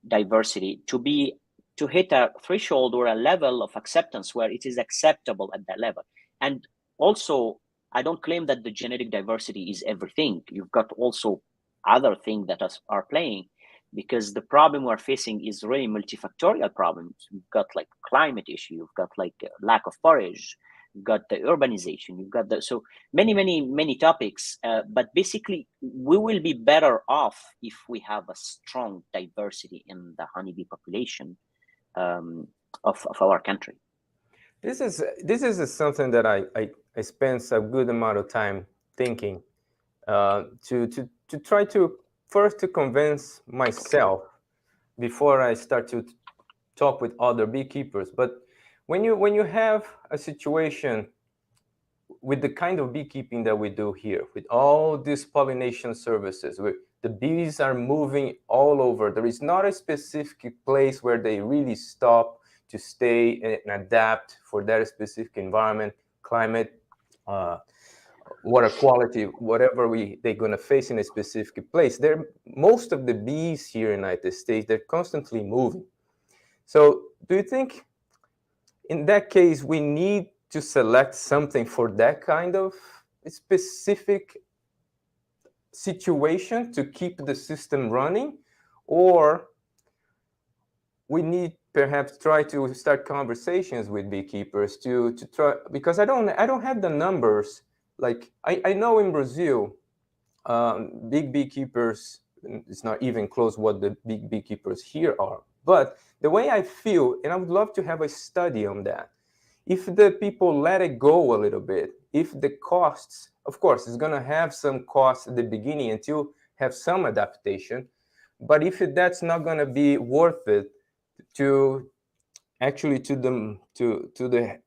diversity to hit a threshold or a level of acceptance where it is acceptable at that level. And also, I don't claim that the genetic diversity is everything. You've got also other things that are playing, because the problem we're facing is really multifactorial problems. You've got like climate issue, you've got like lack of forage, you've got the urbanization, you've got so many topics. But basically, we will be better off if we have a strong diversity in the honeybee population of our country. This is something that I spent a good amount of time thinking, to try to first to convince myself before I start to talk with other beekeepers. But when you have a situation with the kind of beekeeping that we do here, with all these pollination services, the bees are moving all over. There is not a specific place where they really stop to stay and adapt for their specific environment, climate, water quality, whatever they're going to face in a specific place. Most of the bees here in the United States, they're constantly moving. So do you think in that case we need to select something for that kind of specific situation to keep the system running, or we need perhaps try to start conversations with beekeepers to try, because I don't have the numbers. Like I know in Brazil, big beekeepers, it's not even close what the big beekeepers here are. But the way I feel, and I would love to have a study on that, if the people let it go a little bit, if the costs, of course, it's going to have some costs at the beginning until have some adaptation, but if that's not going to be worth it to actually to the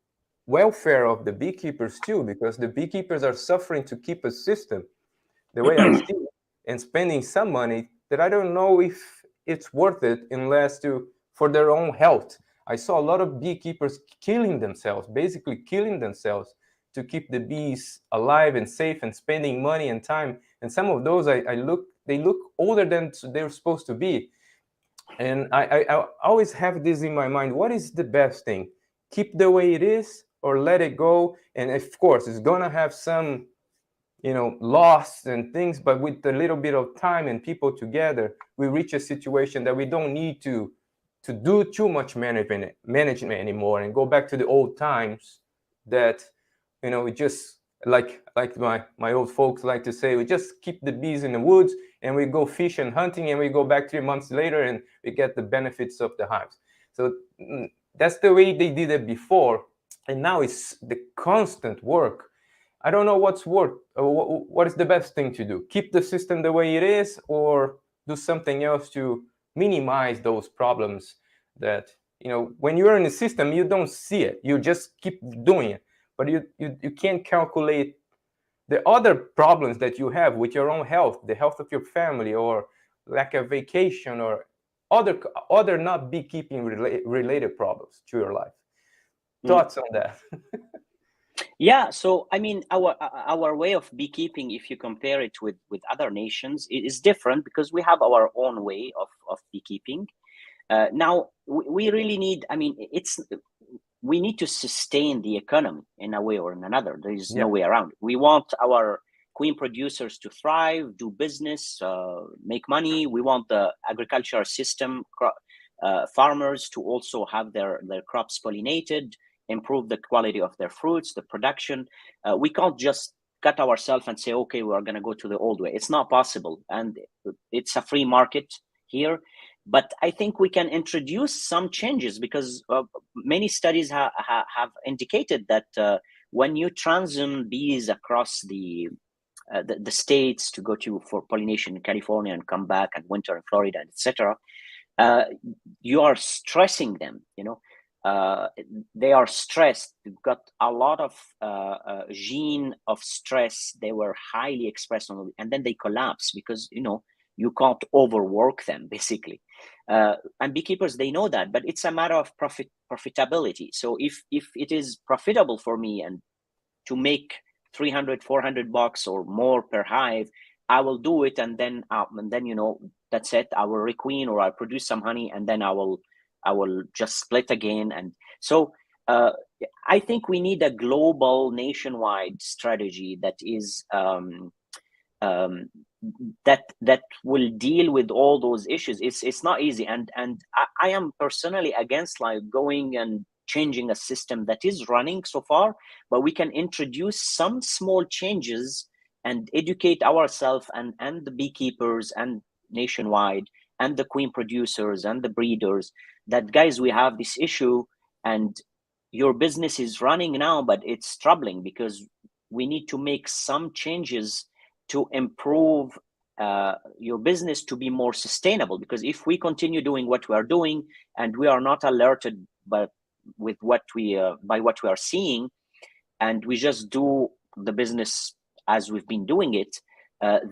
welfare of the beekeepers too, because the beekeepers are suffering to keep a system the way I see it, and spending some money that I don't know if it's worth it unless for their own health. I saw a lot of beekeepers killing themselves, basically killing themselves to keep the bees alive and safe and spending money and time. And some of those they look older than they're supposed to be. And I always have this in my mind. What is the best thing? Keep the way it is or let it go? And of course, it's going to have some loss and things, but with a little bit of time and people together, we reach a situation that we don't need to do too much management anymore and go back to the old times that we just like my old folks like to say, we just keep the bees in the woods and we go fish and hunting and we go back 3 months later and we get the benefits of the hives. So that's the way they did it before, and now it's the constant work. I don't know what is the best thing to do. Keep the system the way it is or do something else to minimize those problems that, when you're in the system, you don't see it. You just keep doing it. But you can't calculate the other problems that you have with your own health, the health of your family, or lack of vacation, or other not beekeeping related problems to your life. Thoughts on that? Yeah, so I mean, our way of beekeeping, if you compare it with other nations, it is different because we have our own way of beekeeping. Now we really need. I mean, we need to sustain the economy in a way or in another. There is no way around it. We want our queen producers to thrive, do business, make money. We want the agricultural system, farmers to also have their crops pollinated, improve the quality of their fruits, the production. We can't just cut ourselves and say, okay, we're going to go to the old way. It's not possible. And it's a free market here. But I think we can introduce some changes because many studies have indicated that when you transition bees across the states to go for pollination in California and come back and winter in Florida, etc., you are stressing them, they are stressed. They've got a lot of gene of stress. They were highly expressed on, and then they collapse because you can't overwork them basically. And beekeepers, they know that, but it's a matter of profitability. So if it is profitable for me and to make $300-400 or more per hive, I will do it, and then that's it. I will requeen or I'll produce some honey, and then I will just split again. And so I think we need a global, nationwide strategy that is that will deal with all those issues. It's not easy, and I am personally against like going and changing a system that is running so far, but we can introduce some small changes and educate ourselves and the beekeepers and nationwide and the queen producers and the breeders that, guys, we have this issue and your business is running now, but it's troubling because we need to make some changes to improve your business to be more sustainable. Because if we continue doing what we are doing and we are not alerted by what we are seeing, and we just do the business as we've been doing it,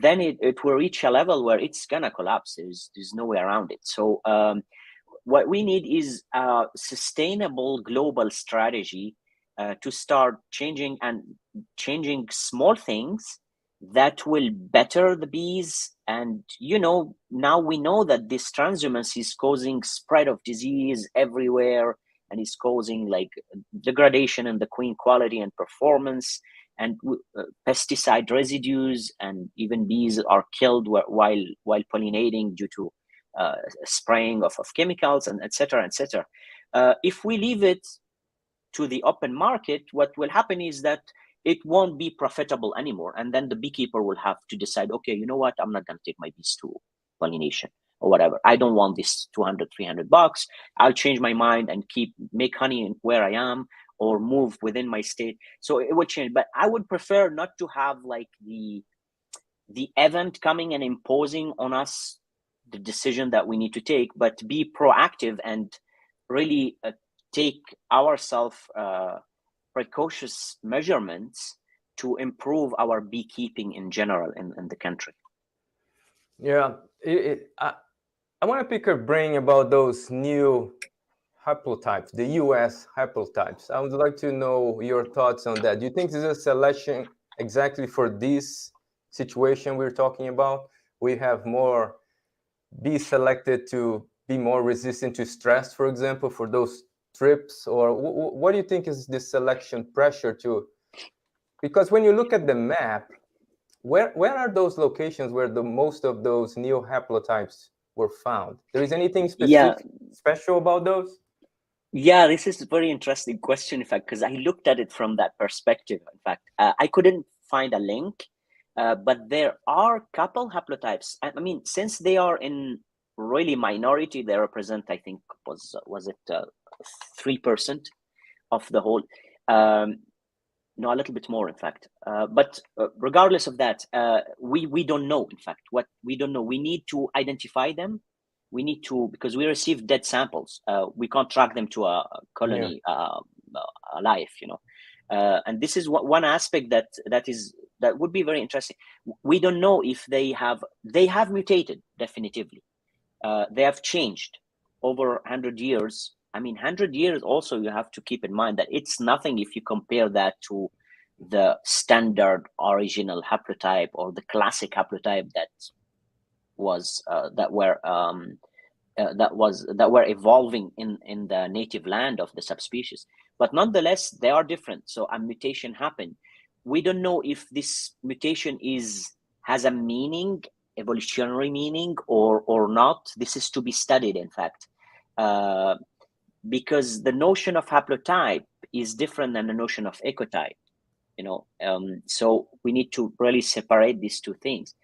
then it will reach a level where it's gonna collapse. There's no way around it. So what we need is a sustainable global strategy to start changing small things that will better the bees. And now we know that this transhumance is causing spread of disease everywhere, and is causing like degradation in the queen quality and performance. and pesticide residues, and even bees are killed while pollinating due to spraying of chemicals, and etc. etc. If we leave it to the open market, what will happen is that it won't be profitable anymore, and then the beekeeper will have to decide, okay, you know what, I'm not going to take my bees to pollination or whatever. I don't want this $200-300. I'll change my mind and make honey where I am, or move within my state. So it would change. But I would prefer not to have like the event coming and imposing on us the decision that we need to take, but be proactive and really take ourselves precautious measurements to improve our beekeeping in general in the country. Yeah, I want to pick your brain about those new haplotypes, the US haplotypes. I would like to know your thoughts on that. Do you think this is a selection exactly for this situation we're talking about? We have more bees selected to be more resistant to stress, for example, for those trips? Or what do you think is this selection pressure to? Because when you look at the map, where are those locations where the most of those new haplotypes were found? There is anything specific, special about those? Yeah, this is a very interesting question, in fact, because I looked at it from that perspective. In fact, I couldn't find a link, but there are a couple haplotypes. I mean, since they are in really minority, they represent, I think, was it 3% of the whole? No, a little bit more, in fact. But regardless of that, we don't know, in fact, what we don't know. We need to identify them. We need to, because we receive dead samples. We can't track them to a colony alive, you know. And this is one aspect that would be very interesting. We don't know if they have mutated definitively. They have changed over 100 years. I mean, 100 years also, you have to keep in mind that it's nothing if you compare that to the standard original haplotype or the classic haplotype that were evolving in the native land of the subspecies. But nonetheless, they are different. So a mutation happened. We don't know if this mutation has a meaning, evolutionary meaning, or not. This is to be studied, in fact. Because the notion of haplotype is different than the notion of ecotype, you know. So we need to really separate these two things.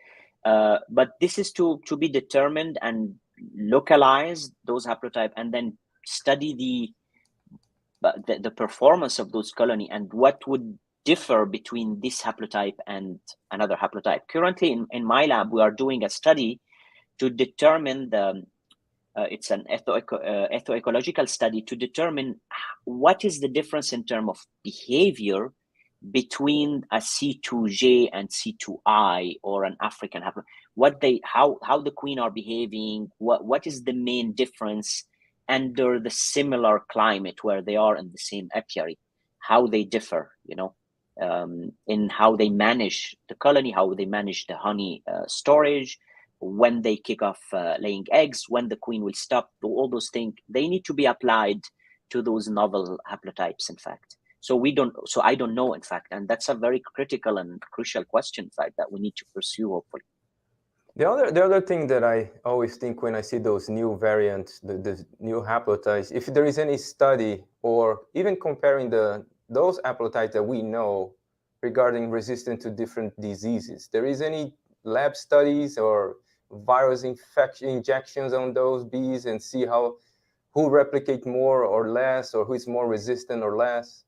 But this is to be determined and localize those haplotype, and then study the performance of those colony and what would differ between this haplotype and another haplotype. Currently, in my lab, we are doing a study to determine it's an ethnoecological study to determine what is the difference in terms of behavior between a C2J and C2I, or an African haplotype. How the queen are behaving, what is the main difference under the similar climate where they are in the same apiary, how they differ, you know, in how they manage the colony, how they manage the honey storage, when they kick off laying eggs, when the queen will stop. All those things, they need to be applied to those novel haplotypes, in fact. So I don't know, in fact, and that's a very critical and crucial question, in fact, that we need to pursue, hopefully. The other thing that I always think when I see those new variants, the new haplotypes, if there is any study or even comparing those haplotypes that we know regarding resistance to different diseases, there is any lab studies or virus infection injections on those bees and see who replicate more or less, or who is more resistant or less?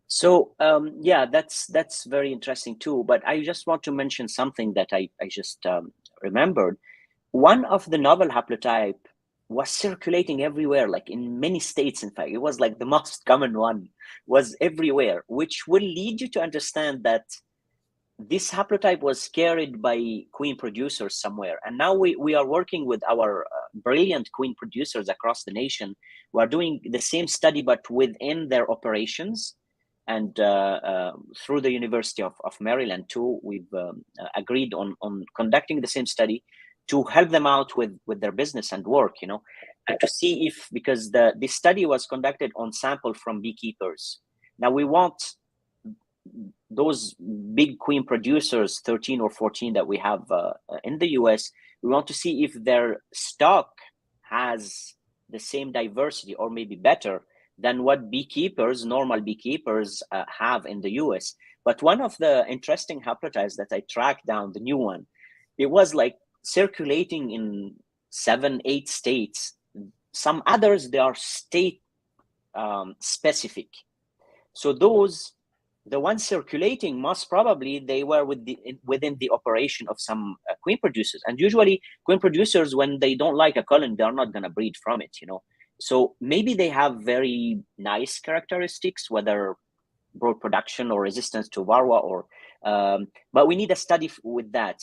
So yeah, that's very interesting too. But I just want to mention something that I just remembered. One of the novel haplotype was circulating everywhere, like in many states. In fact, it was like the most common one, was everywhere, which will lead you to understand that this haplotype was carried by queen producers somewhere. And now we are working with our brilliant queen producers across the nation. We are doing the same study, but within their operations. And through the University of Maryland too, we've agreed on conducting the same study to help them out with their business and work, you know, and to see if, because the study was conducted on sample from beekeepers. Now we want those big queen producers, 13 or 14 that we have in the US, we want to see if their stock has the same diversity or maybe better than what beekeepers, normal beekeepers have in the US. But one of the interesting haplotypes that I tracked down, the new one, it was like circulating in 7, 8 states. Some others, they are state specific. So those, the ones circulating, most probably they were within the operation of some queen producers. And usually queen producers, when they don't like a colony, they're not going to breed from it, you know. So maybe they have very nice characteristics, whether broad production or resistance to varroa, or but we need a study with that.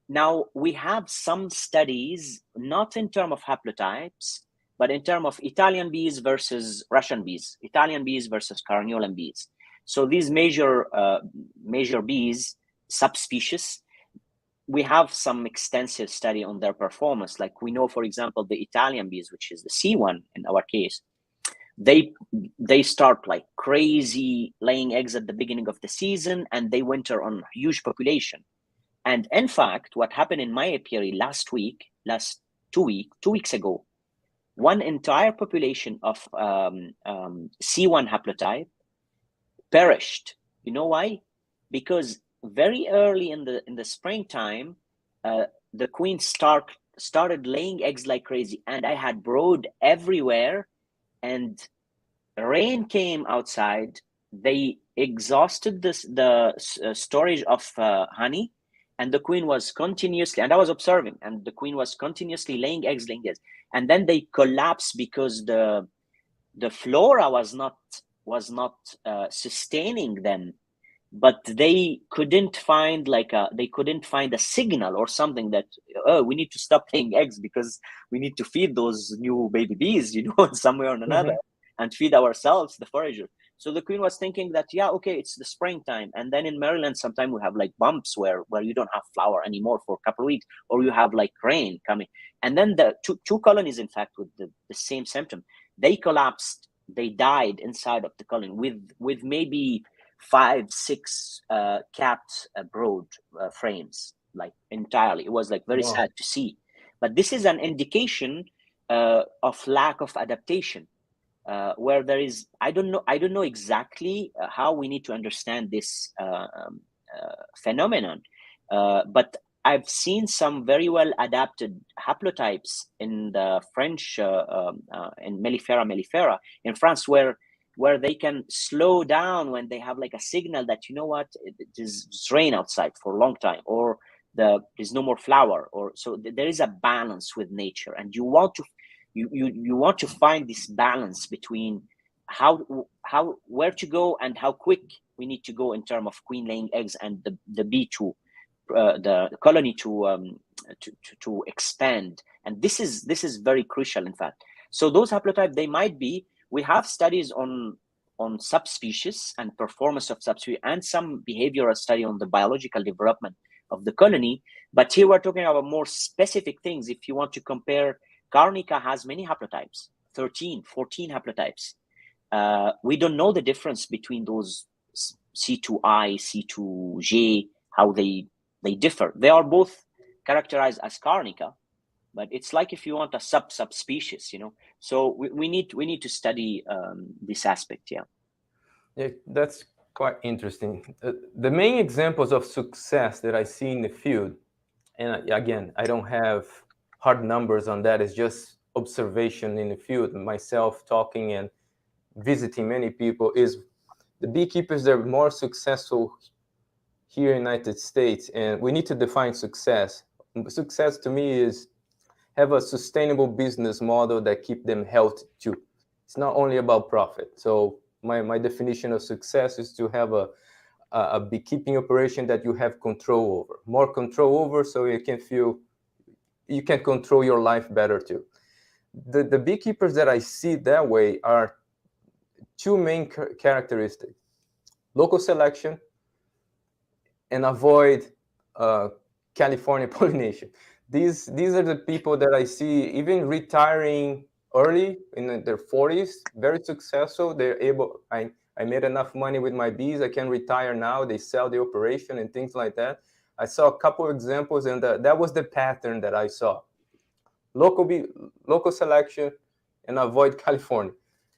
Now we have some studies, not in terms of haplotypes, but in terms of Italian bees versus Russian bees, Italian bees versus Carniolan bees. So these major bees, subspecies, we have some extensive study on their performance. Like we know, for example, the Italian bees, which is the C1 in our case, they start like crazy laying eggs at the beginning of the season, and they winter on huge population. And in fact, what happened in my apiary last 2 weeks ago, one entire population of C1 haplotype perished. You know why? Because very early in the springtime, the queen started laying eggs like crazy, and I had brood everywhere, and rain came outside. They exhausted the storage of honey, and the queen was continuously, and I was observing, and the queen was continuously laying eggs, and then they collapsed because the flora was not sustaining them. But they couldn't find a signal or something that, oh, we need to stop laying eggs because we need to feed those new baby bees, you know, somewhere or another, and feed ourselves, the forager. So the queen was thinking that, yeah, okay, it's the springtime. And then in Maryland, sometimes we have like bumps where you don't have flower anymore for a couple of weeks, or you have like rain coming. And then the two colonies, in fact, with the same symptom, they collapsed, they died inside of the colony with maybe 5, 6 capped brood frames, like entirely. It was like very sad to see. But this is an indication of lack of adaptation, where there is, I don't know exactly how we need to understand this phenomenon, but I've seen some very well adapted haplotypes in the French, in mellifera in France, where they can slow down when they have like a signal that, you know what, it's rain outside for a long time, or there's no more flower, or so there is a balance with nature, and you want to find this balance between where to go and how quick we need to go in terms of queen laying eggs and the bee to the colony to expand. And this is very crucial, in fact. So those haplotypes, they might be, we have studies on subspecies and performance of subspecies, and some behavioral study on the biological development of the colony. But here we're talking about more specific things. If you want to compare, Carnica has many haplotypes, 13, 14 haplotypes. We don't know the difference between those C2I, C2J, how they differ. They are both characterized as Carnica, but it's like if you want a subspecies, you know. So we need to study this aspect. Yeah, that's quite interesting. The main examples of success that I see in the field, and again, I don't have hard numbers on that, it's just observation in the field, myself talking and visiting many people, is the beekeepers that are more successful here in the United States. And we need to define success. Success to me is have a sustainable business model that keep them healthy too. It's not only about profit. So my definition of success is to have a beekeeping operation that you have control over, more control over, so you can feel you can control your life better too. The beekeepers that I see that way are two main characteristics: local selection and avoid California pollination. These are the people that I see even retiring early in their 40s, very successful. They're able, I made enough money with my bees. I can retire now. They sell the operation and things like that. I saw a couple of examples, and that was the pattern that I saw. Local selection, and avoid California.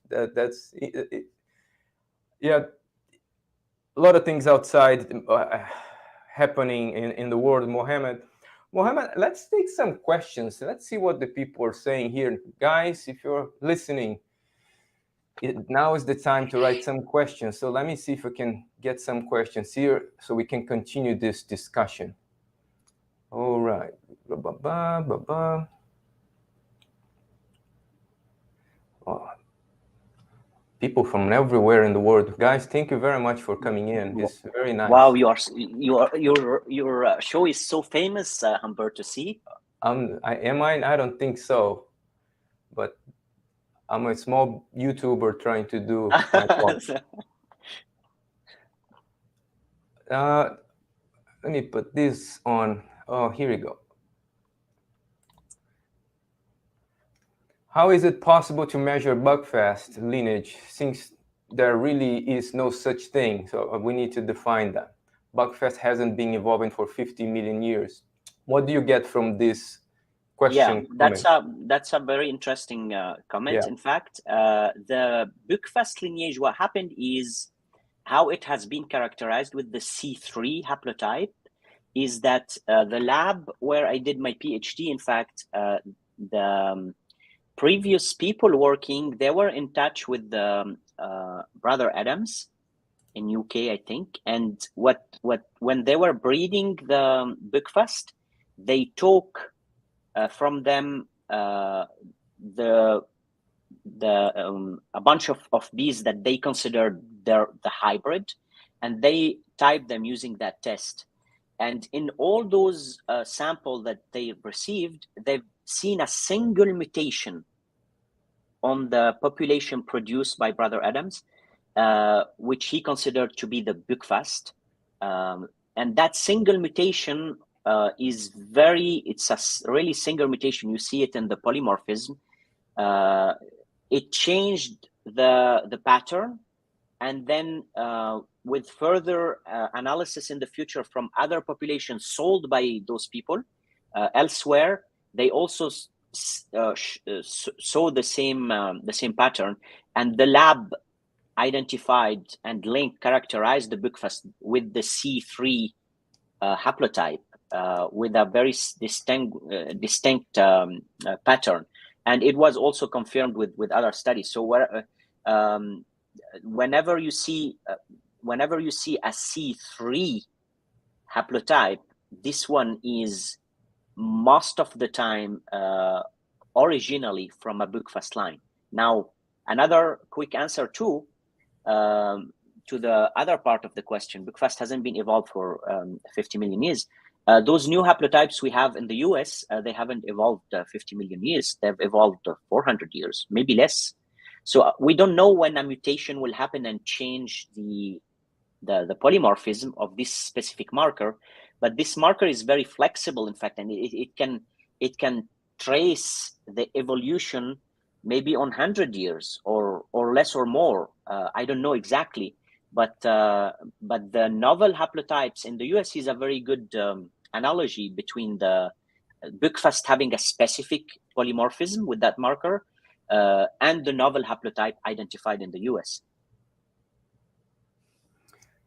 That's it. Yeah, a lot of things outside happening in the world. Mohamed, let's take some questions. Let's see what the people are saying here. Guys, if you're listening, now is the time to write some questions. So let me see if we can get some questions here so we can continue this discussion. All right. Oh, people from everywhere in the world. Guys, thank you very much for coming in. It's very nice. Wow, your show is so famous, Humberto. See? I don't think so, but I'm a small YouTuber trying to do my part. Let me put this on. Oh, here we go. How is it possible to measure bugfast lineage since there really is no such thing? So we need to define that. Bugfast hasn't been evolving for 50 million years. What do you get from this question? Yeah, that's a very interesting comment. Yeah. In fact, the bugfast lineage, what happened is how it has been characterized with the C3 haplotype is that the lab where I did my PhD, in fact, the previous people working, they were in touch with the Brother Adams in UK, I think. And when they were breeding the bugfast, they took from them a bunch of bees that they considered the hybrid, and they typed them using that test. And in all those samples that they received, they've seen a single mutation on the population produced by Brother Adams, which he considered to be the bugfast. And that single mutation it's a really single mutation. You see it in the polymorphism. It changed the pattern, and then with further analysis in the future from other populations sold by those people elsewhere, they also saw the same pattern, and the lab identified and characterized the bugfast with the C3 haplotype with a very distinct pattern, and it was also confirmed with other studies. So whenever you see a C3 haplotype, this one is most of the time originally from a bugfast line. Now, another quick answer too to the other part of the question: bugfast hasn't been evolved for 50 million years. Those new haplotypes we have in the US, they haven't evolved 50 million years. They've evolved 400 years, maybe less. So we don't know when a mutation will happen and change the polymorphism of this specific marker. But this marker is very flexible, in fact, and it can trace the evolution maybe on 100 years or less or more. I don't know exactly, but the novel haplotypes in the US is a very good analogy between the bugfast having a specific polymorphism with that marker and the novel haplotype identified in the US.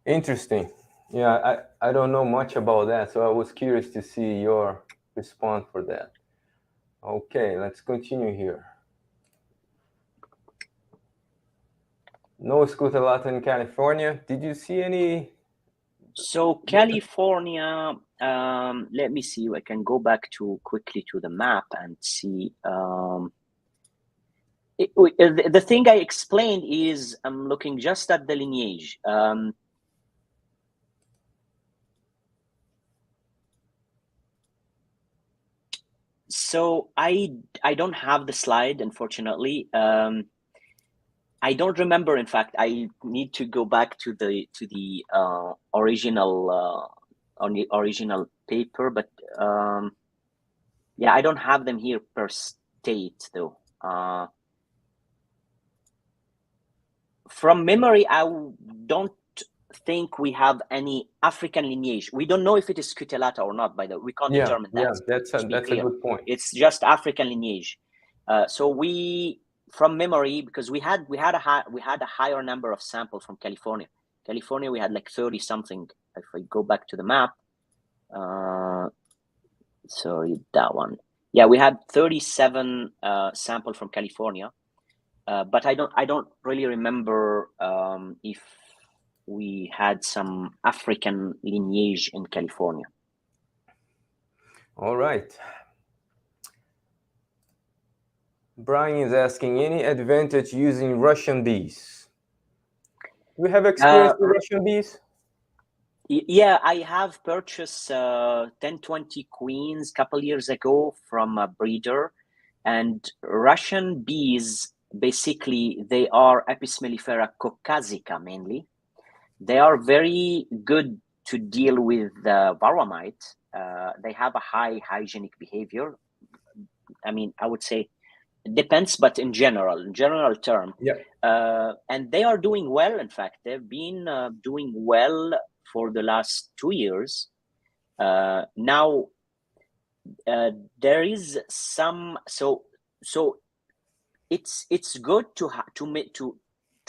Interesting. Yeah, I don't know much about that, so I was curious to see your response for that. Okay, let's continue here. No Scutellato in California. Did you see any? So California, let me see. I can go back quickly to the map and see. The thing I explained is I'm looking just at the lineage. So I don't have the slide, unfortunately. I don't remember. In fact, I need to go back to the original paper. But yeah, I don't have them here per state though. from memory, I don't think we have any African lineage. We don't know if it is Scutellata or not, by the way. We can't determine that. Yeah, that's a good point. It's just African lineage. So we, from memory, because we had a higher number of samples from California. California, we had like 30 something. If I go back to the map, sorry, that one. Yeah, we had 37 samples from California, but I don't really remember if we had some African lineage in California. All right. Brian is asking, any advantage using Russian bees? Do we have experience with Russian bees? Yeah, I have purchased 10-20 queens a couple years ago from a breeder, and Russian bees, basically, they are Apis mellifera caucasica mainly. They are very good to deal with varroa mite. They have a high hygienic behavior. I mean, I would say it depends, but in general term, and they are doing well. In fact, they've been doing well for the last 2 years. Now there is some, so it's good to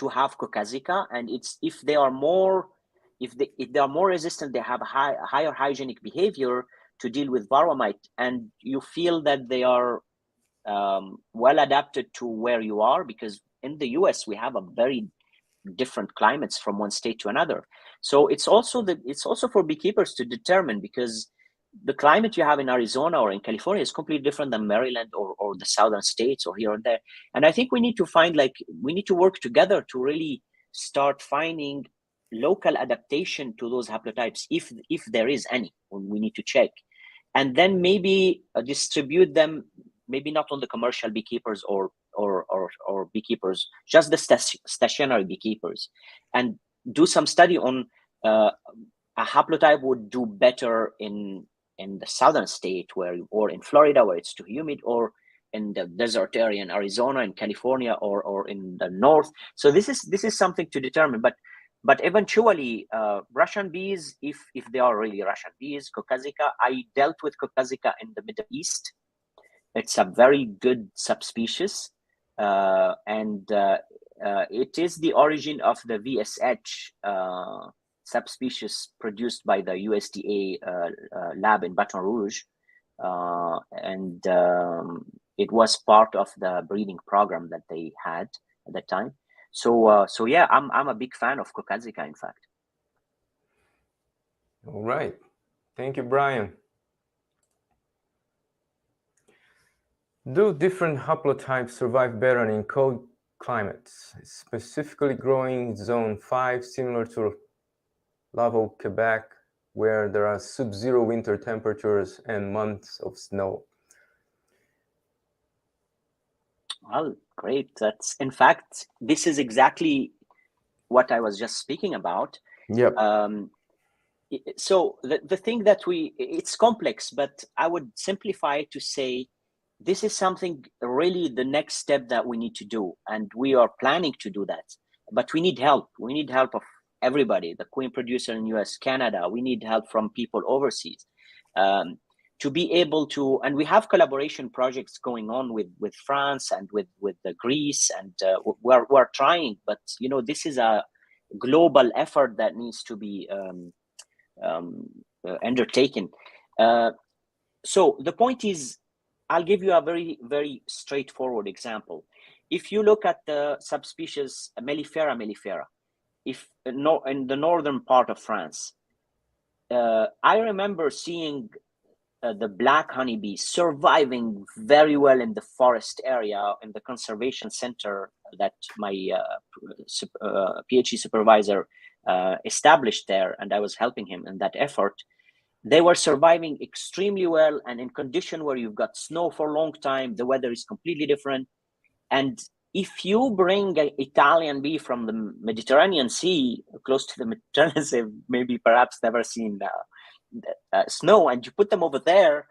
have caucasica, and it's if they are more resistant, they have a higher hygienic behavior to deal with varroa mite, and you feel that they are well adapted to where you are, because in the US we have a very different climates from one state to another. So it's also for beekeepers to determine, because the climate you have in Arizona or in California is completely different than Maryland or the southern states or here and there. And I think we need to work together to really start finding local adaptation to those haplotypes, if there is any. We need to check, and then maybe distribute them, maybe not on the commercial beekeepers or beekeepers, just the stationary beekeepers, and do some study on a haplotype would do better in the southern state or in Florida where it's too humid, or in the desert area in Arizona and California, or in the north. So this is something to determine, but eventually Russian bees, if they are really Russian bees, caucasica, I dealt with caucasica in the Middle East. It's a very good subspecies, and it is the origin of the VSH subspecies produced by the USDA lab in Baton Rouge, and it was part of the breeding program that they had at that time. So yeah, I'm a big fan of caucasica, in fact. All right, thank you, Brian. Do different haplotypes survive better in cold climates, specifically growing zone 5, similar to Laval, Quebec, where there are sub-zero winter temperatures and months of snow? Well, great. That's, in fact, this is exactly what I was just speaking about. Yep. So the thing that it's complex, but I would simplify it to say, this is something really the next step that we need to do. And we are planning to do that, but we need help. We need help of everybody, the queen producer in US, Canada. We need help from people overseas to be able to, and we have collaboration projects going on with France and with Greece, and we're trying, but this is a global effort that needs to be undertaken. So the point is, I'll give you a very, very straightforward example. If you look at the subspecies mellifera, if in the northern part of France, I remember seeing the black honeybee surviving very well in the forest area in the conservation center that my PhD supervisor established there, and I was helping him in that effort. They were surviving extremely well, and in condition where you've got snow for a long time, the weather is completely different. And if you bring an Italian bee from the Mediterranean Sea, close to the Mediterranean Sea, maybe perhaps never seen snow, and you put them over there,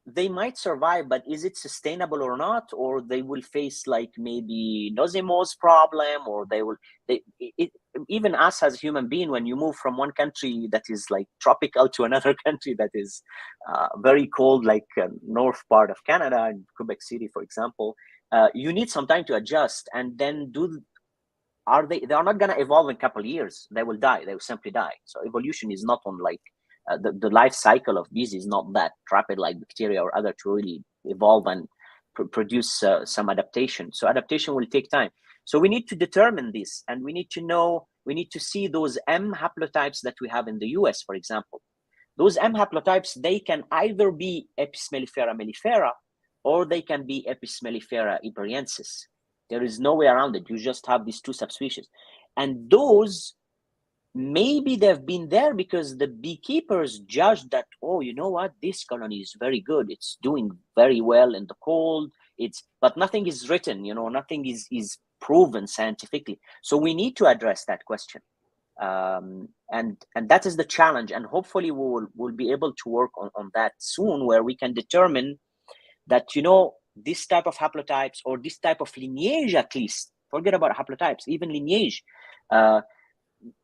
they might survive, but is it sustainable or not? Or they will face like maybe nosemos problem, or even us as human being, when you move from one country that is like tropical to another country that is very cold, like north part of Canada, in Quebec City, for example, you need some time to adjust, and then they are not going to evolve in a couple of years. They will die. They will simply die. So evolution is not on like the life cycle of bees is not that rapid like bacteria or other to really evolve and produce some adaptation. So adaptation will take time. So we need to determine this, and we need to see those M haplotypes that we have in the US, for example. Those M haplotypes, they can either be Apis mellifera mellifera, or they can be Apis mellifera iberiensis. There is no way around it. You just have these two subspecies. And those, maybe they've been there because the beekeepers judged that, oh, you know what, this colony is very good. It's doing very well in the cold. But nothing is written, nothing is proven scientifically. So we need to address that question. And that is the challenge. And hopefully we'll be able to work on that soon, where we can determine that, this type of haplotypes or this type of lineage, at least, forget about haplotypes, even lineage,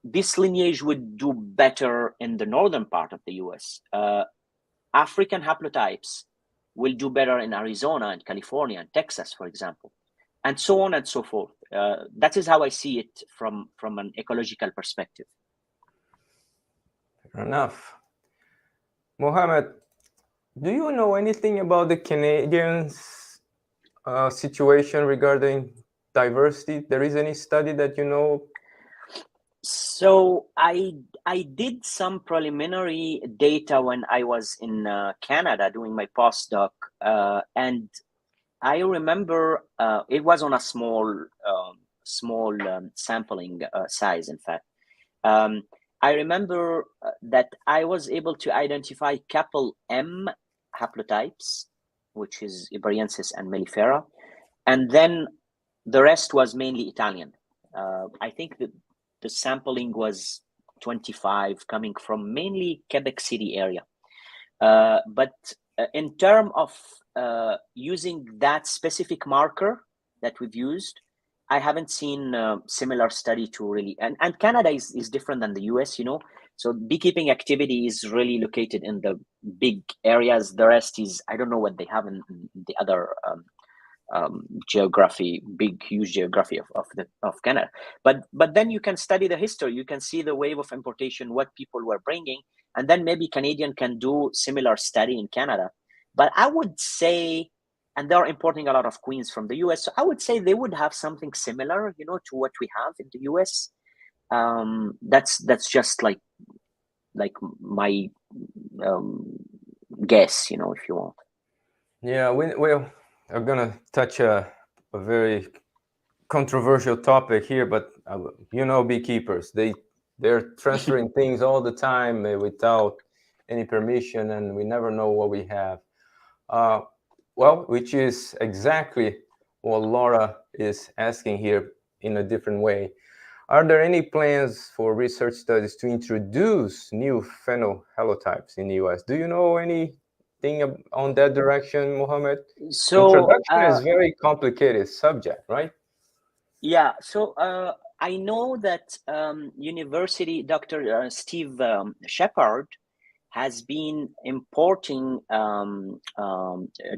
this lineage would do better in the northern part of the US. African haplotypes will do better in Arizona and California and Texas, for example, and so on and so forth. That is how I see it from an ecological perspective. Fair enough. Mohamed, do you know anything about the Canadians' situation regarding diversity? There is any study that you know? So I did some preliminary data when I was in Canada doing my postdoc, and I remember it was on a small sampling size. In fact, I remember that I was able to identify couple M haplotypes, which is Iberiensis and Mellifera, and then the rest was mainly Italian. I think that the sampling was 25, coming from mainly Quebec City area. But in terms of using that specific marker that we've used, I haven't seen a similar study to really, and Canada is different than the US, so beekeeping activity is really located in the big areas. The rest is, I don't know what they have in the other geography, huge geography of Canada. But then you can study the history. You can see the wave of importation, what people were bringing, and then maybe Canadian can do similar study in Canada. But I would say, and they're importing a lot of queens from the US, so I would say they would have something similar, to what we have in the US. That's just like my guess, if you want. Yeah, we're gonna touch a very controversial topic here, but beekeepers, they're transferring things all the time without any permission, and we never know what we have. Which is exactly what Laura is asking here in a different way. Are there any plans for research studies to introduce new phenohalotypes in the US? Do you know anything on that direction, Mohamed? So introduction is very complicated subject, right? Yeah. So I know that University Dr. Steve Shepard has been importing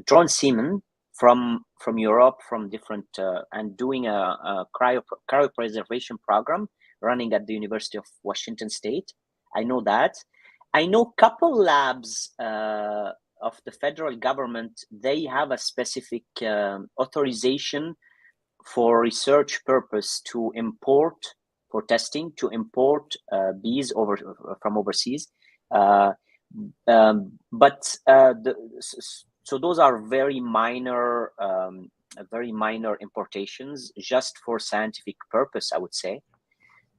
drone semen from Europe, from different, and doing a cryopreservation program running at the University of Washington State. I know that. I know a couple labs of the federal government, they have a specific authorization for research purpose to import, for testing, to import bees from overseas. So those are very minor importations, just for scientific purpose, I would say.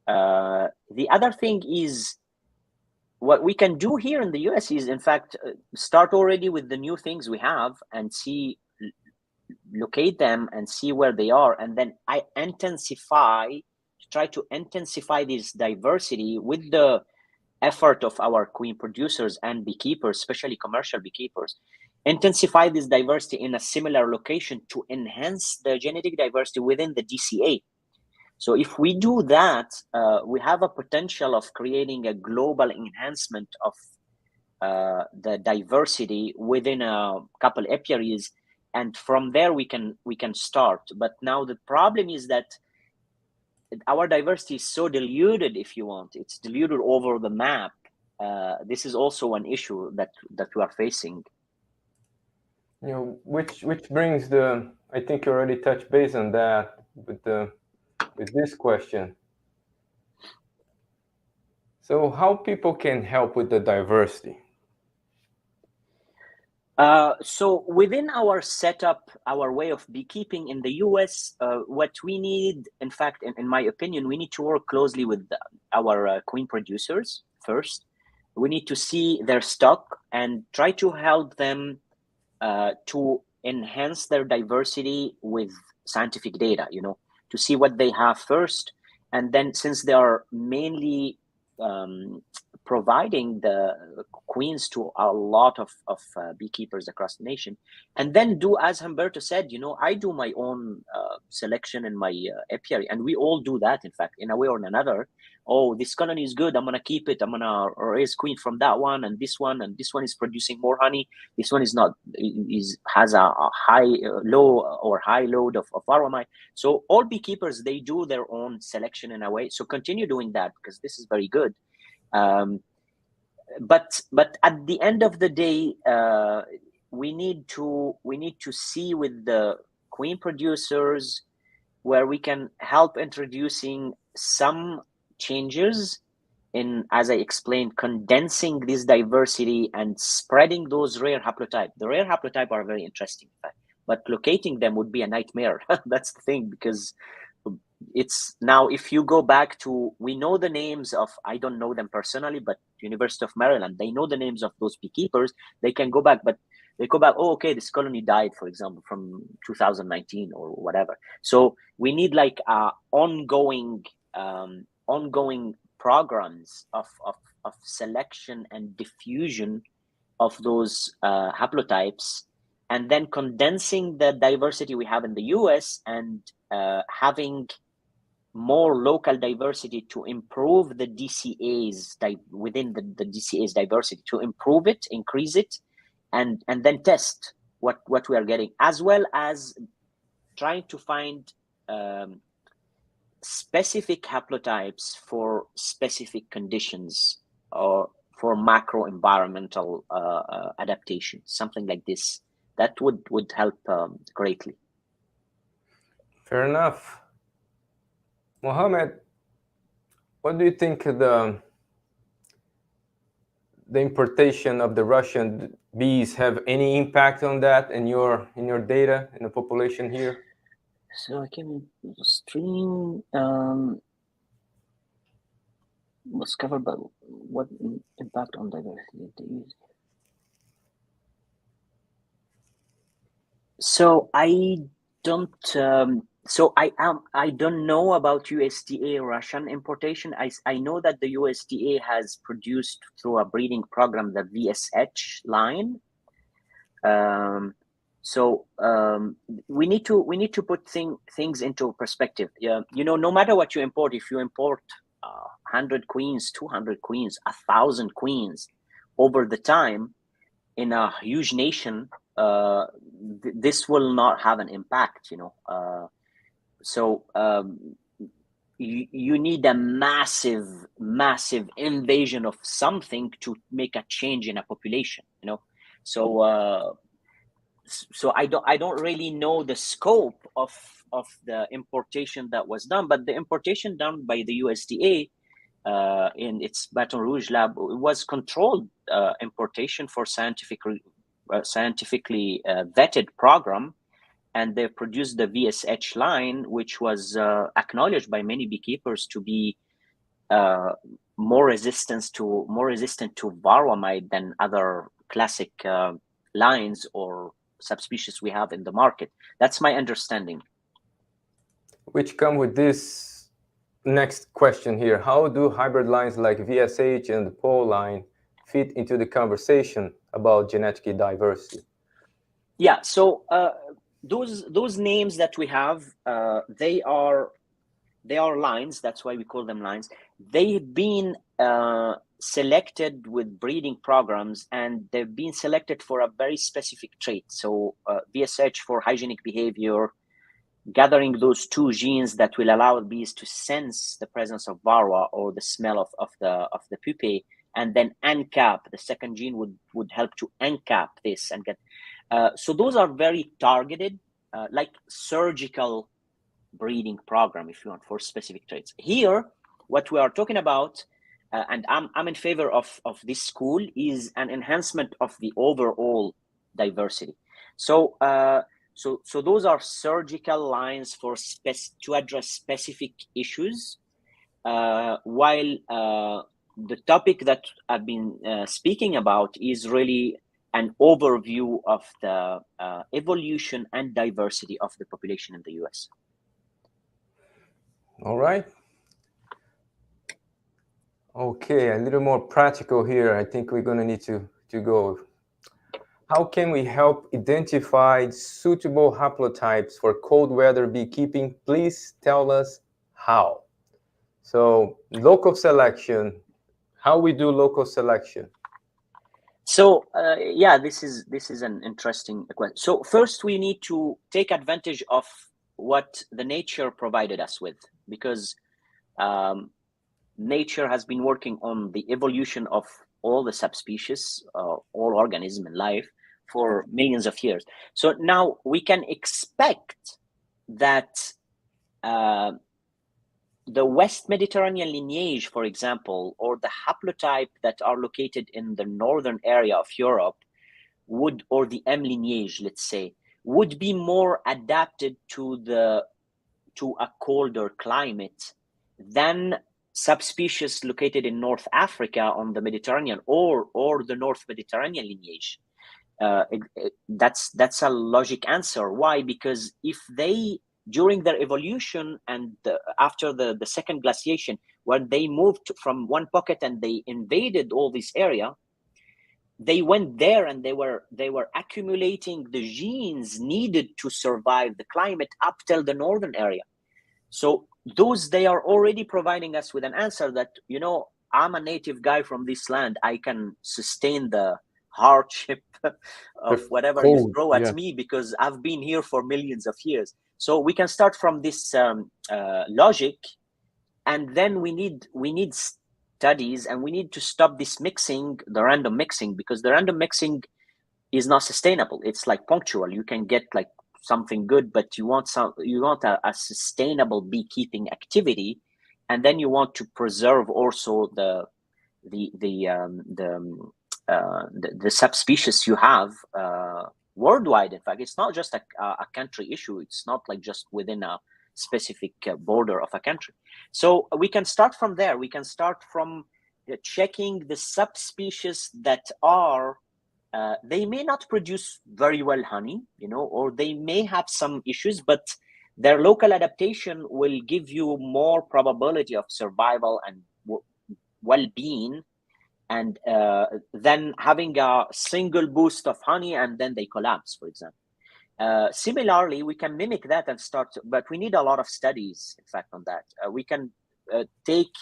The other thing is, what we can do here in the US is, in fact, start already with the new things we have and locate them and see where they are, and then try to intensify this diversity with the effort of our queen producers and beekeepers, especially commercial beekeepers. intensify this diversity in a similar location to enhance the genetic diversity within the DCA. So if we do that, we have a potential of creating a global enhancement of the diversity within a couple apiaries, and from there we can start. But now the problem is that our diversity is so diluted, if you want. It's diluted over the map. This is also an issue that we are facing. You know, which brings the, I think you already touched base on that with this question. So how people can help with the diversity? So within our setup, our way of beekeeping in the US, what we need, in fact, in my opinion, we need to work closely with our queen producers first. We need to see their stock and try to help them to enhance their diversity with scientific data, you know, to see what they have first. And then since they are mainly providing the queens to a lot of beekeepers across the nation, and then do as Humberto said, you know, I do my own selection in my apiary, and we all do that, in fact, in a way or another. Oh, this colony is good, I'm gonna keep it, I'm gonna raise queen from that one, and this one is producing more honey, this one is not, has a high low or high load of varroa. So all beekeepers, they do their own selection in a way, so continue doing that because this is very good. But at the end of the day, we need to see with the queen producers where we can help introducing some changes in, as I explained, condensing this diversity and spreading those rare haplotypes. The rare haplotypes are very interesting, but locating them would be a nightmare. That's the thing, because it's now, if you go back to, we know the names of, I don't know them personally, but University of Maryland, they know the names of those beekeepers. They can go back, but they go back, oh, okay, this colony died, for example, from 2019 or whatever. So we need like ongoing programs of selection and diffusion of those haplotypes, and then condensing the diversity we have in the US and having more local diversity to improve the DCAs within the DCA's diversity, to improve it, increase it, and then test what we are getting, as well as trying to find specific haplotypes for specific conditions or for macro environmental adaptation, something like this. That would help greatly. Fair enough. Mohamed, what do you think the importation of the Russian bees have any impact on that in your data in the population here? So I can stream was covered by what impact on diversity. So I don't. So I don't know about USDA Russian importation. I know that the USDA has produced through a breeding program the VSH line. So we need to put things into perspective. Yeah, you know, no matter what you import, if you import 100 queens, 200 queens, 1,000 queens over the time in a huge nation, this will not have an impact, you know. So you need a massive invasion of something to make a change in a population, you know. So so I don't really know the scope of the importation that was done, but the importation done by the USDA in its Baton Rouge lab was controlled importation for scientifically vetted program, and they produced the VSH line, which was acknowledged by many beekeepers to be more resistant to varroamide than other classic lines or subspecies we have in the market. That's my understanding. Which come with this next question here. How do hybrid lines like VSH and the pole line fit into the conversation about genetic diversity? Yeah, so those names that we have, they are lines. That's why we call them lines. They've been selected with breeding programs, and they've been selected for a very specific trait. So VSH for hygienic behavior, gathering those two genes that will allow bees to sense the presence of varroa or the smell of the pupae, and then ANCAP, the second gene would help to ANCAP this and get. So those are very targeted, like surgical breeding program, if you want, for specific traits. Here, what we are talking about, and I'm in favor of this school, is an enhancement of the overall diversity. So so those are surgical lines for to address specific issues, while the topic that I've been speaking about is really an overview of the evolution and diversity of the population in the US. All right. Okay, a little more practical here. I think we're going to need to go. How can we help identify suitable haplotypes for cold weather beekeeping? Please tell us how. So local selection, how we do local selection. So yeah, this is an interesting question. So first we need to take advantage of what the nature provided us with, because nature has been working on the evolution of all the subspecies, all organism in life, for millions of years. So now we can expect that the West Mediterranean lineage, for example, or the haplotype that are located in the northern area of Europe would, or the M lineage, let's say, would be more adapted to a colder climate than subspecies located in North Africa on the Mediterranean or the North Mediterranean lineage. That's a logic answer. Why? Because if they, during their evolution and after the second glaciation, when they moved from one pocket and they invaded all this area, they went there and they were accumulating the genes needed to survive the climate up till the northern area. So those, they are already providing us with an answer that, you know, I'm a native guy from this land. I can sustain the hardship of whatever you throw at me because I've been here for millions of years. So we can start from this logic, and then we need studies, and we need to stop this mixing, the random mixing, because the random mixing is not sustainable. It's like punctual. You can get like something good, but you want a sustainable beekeeping activity, and then you want to preserve also the subspecies you have worldwide. In fact, it's not just a country issue. It's not like just within a specific border of a country. So we can start from there. We can start from checking the subspecies that are they may not produce very well honey, you know, or they may have some issues, but their local adaptation will give you more probability of survival and well-being, and then having a single boost of honey and then they collapse, for example. Similarly, we can mimic that and start, but we need a lot of studies, in fact, on that. We can take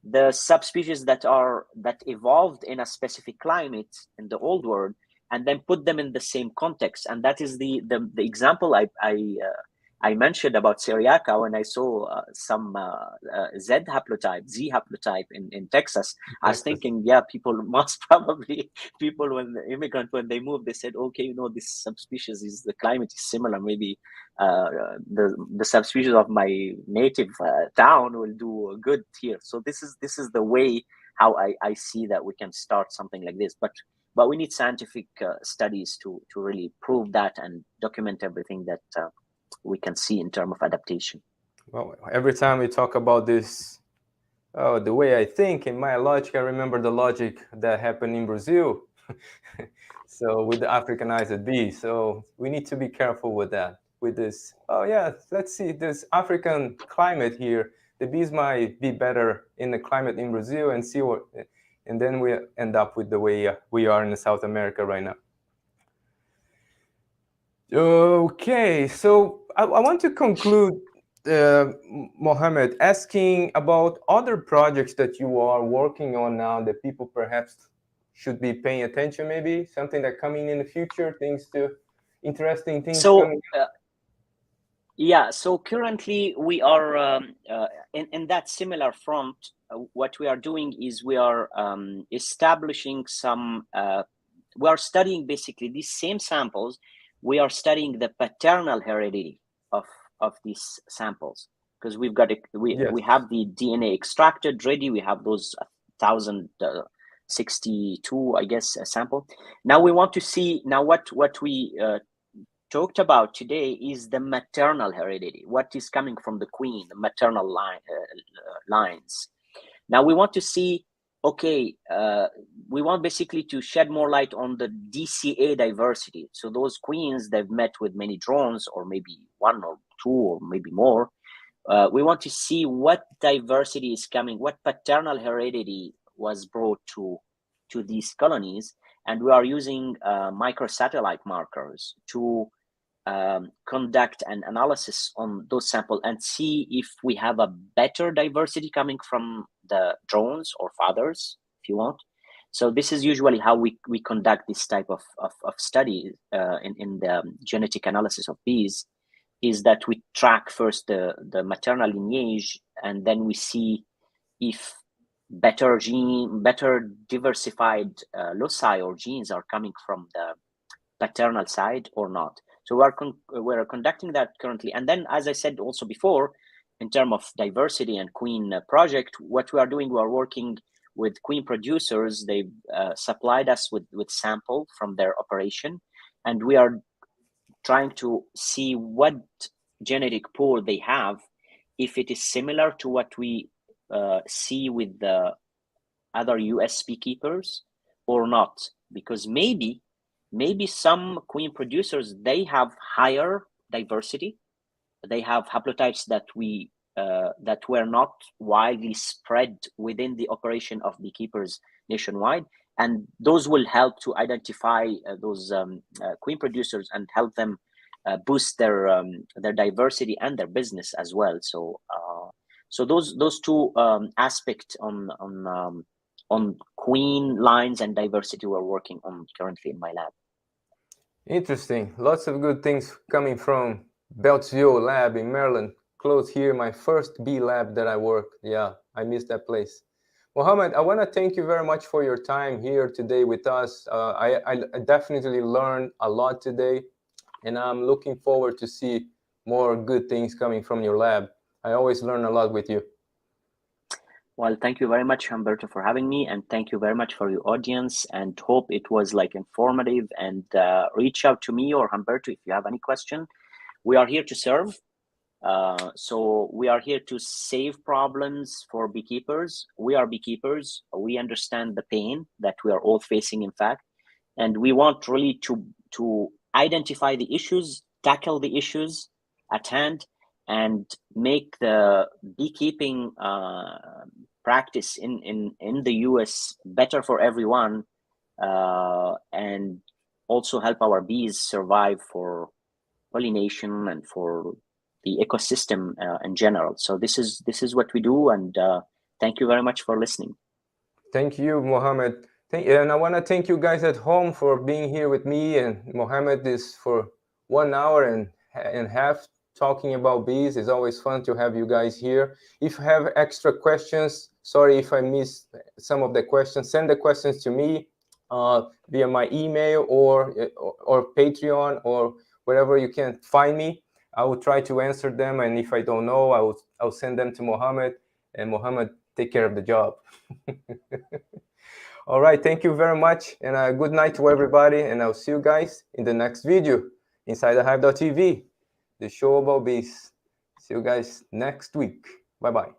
the subspecies that evolved in a specific climate in the old world and then put them in the same context. And that is the example I mentioned about Syriaca when I saw some Z haplotype in Texas. I was thinking, yeah, people must probably, when the immigrant, when they moved, they said, okay, you know, this subspecies is, the climate is similar. Maybe the subspecies of my native town will do good here. So this is the way how I see that we can start something like this. But we need scientific studies to really prove that and document everything that we can see in terms of adaptation. Well, every time we talk about this, the way I think, in my logic, I remember the logic that happened in Brazil. So with the Africanized bee. So we need to be careful with that, with this. Oh yeah, let's see this African climate here. The bees might be better in the climate in Brazil, and see what, and then we end up with the way we are in South America right now. Okay, so I want to conclude, Mohammed, asking about other projects that you are working on now that people perhaps should be paying attention, maybe something that coming in the future, interesting things So coming. yeah, so currently we are in that similar front. What we are doing is we are establishing some. We are studying basically these same samples. We are studying the paternal heredity of these samples, because we've got we Yes. have the DNA extracted ready. We have those 1,062, I guess, sample. Now we want to see what we talked about today is the maternal heredity, what is coming from the queen, the maternal lines. Now we want to see, okay, we want basically to shed more light on the DCA diversity. So those queens, they've met with many drones, or maybe one or two or maybe more. We want to see what diversity is coming, what paternal heredity was brought to these colonies. And we are using microsatellite markers to conduct an analysis on those samples and see if we have a better diversity coming from the drones or fathers, if you want. So this is usually how we conduct this type of study in the genetic analysis of bees, is that we track first the maternal lineage, and then we see if better diversified loci or genes are coming from the paternal side or not. So we're conducting that currently. And then, as I said also before, in terms of diversity and queen project, what we are doing, we are working with queen producers. They've supplied us with sample from their operation, and we are trying to see what genetic pool they have, if it is similar to what we see with the other US beekeepers or not, because maybe some queen producers, they have higher diversity, they have haplotypes that were not widely spread within the operation of beekeepers nationwide, and those will help to identify those queen producers and help them boost their diversity and their business as well. So those two aspects on queen lines and diversity we're working on currently in my lab. Interesting. Lots of good things coming from Beltsville lab in Maryland. Close here, my first bee lab that I worked. Yeah, I miss that place. Mohamed, I want to thank you very much for your time here today with us. I definitely learned a lot today, and I'm looking forward to see more good things coming from your lab. I always learn a lot with you. Well, thank you very much, Humberto, for having me, and thank you very much for your audience, and hope it was like informative. And reach out to me or Humberto if you have any question. We are here to serve. So we are here to save problems for beekeepers. We are beekeepers. We understand the pain that we are all facing, in fact, and we want really to identify the issues, tackle the issues at hand, and make the beekeeping practice in the US better for everyone, and also help our bees survive for pollination and for the ecosystem in general. So this is what we do, and thank you very much for listening. Thank you, Mohamed. And I want to thank you guys at home for being here with me and Mohamed. This for 1 hour and a half talking about bees. It's always fun to have you guys here. If you have extra questions, sorry if I missed some of the questions, send the questions to me via my email or Patreon or wherever you can find me. I will try to answer them, and if I don't know, I'll send them to Mohamed, and Mohamed take care of the job. All right, thank you very much, and good night to everybody, and I'll see you guys in the next video inside the Hive.tv, the show about bees. See you guys next week. Bye-bye.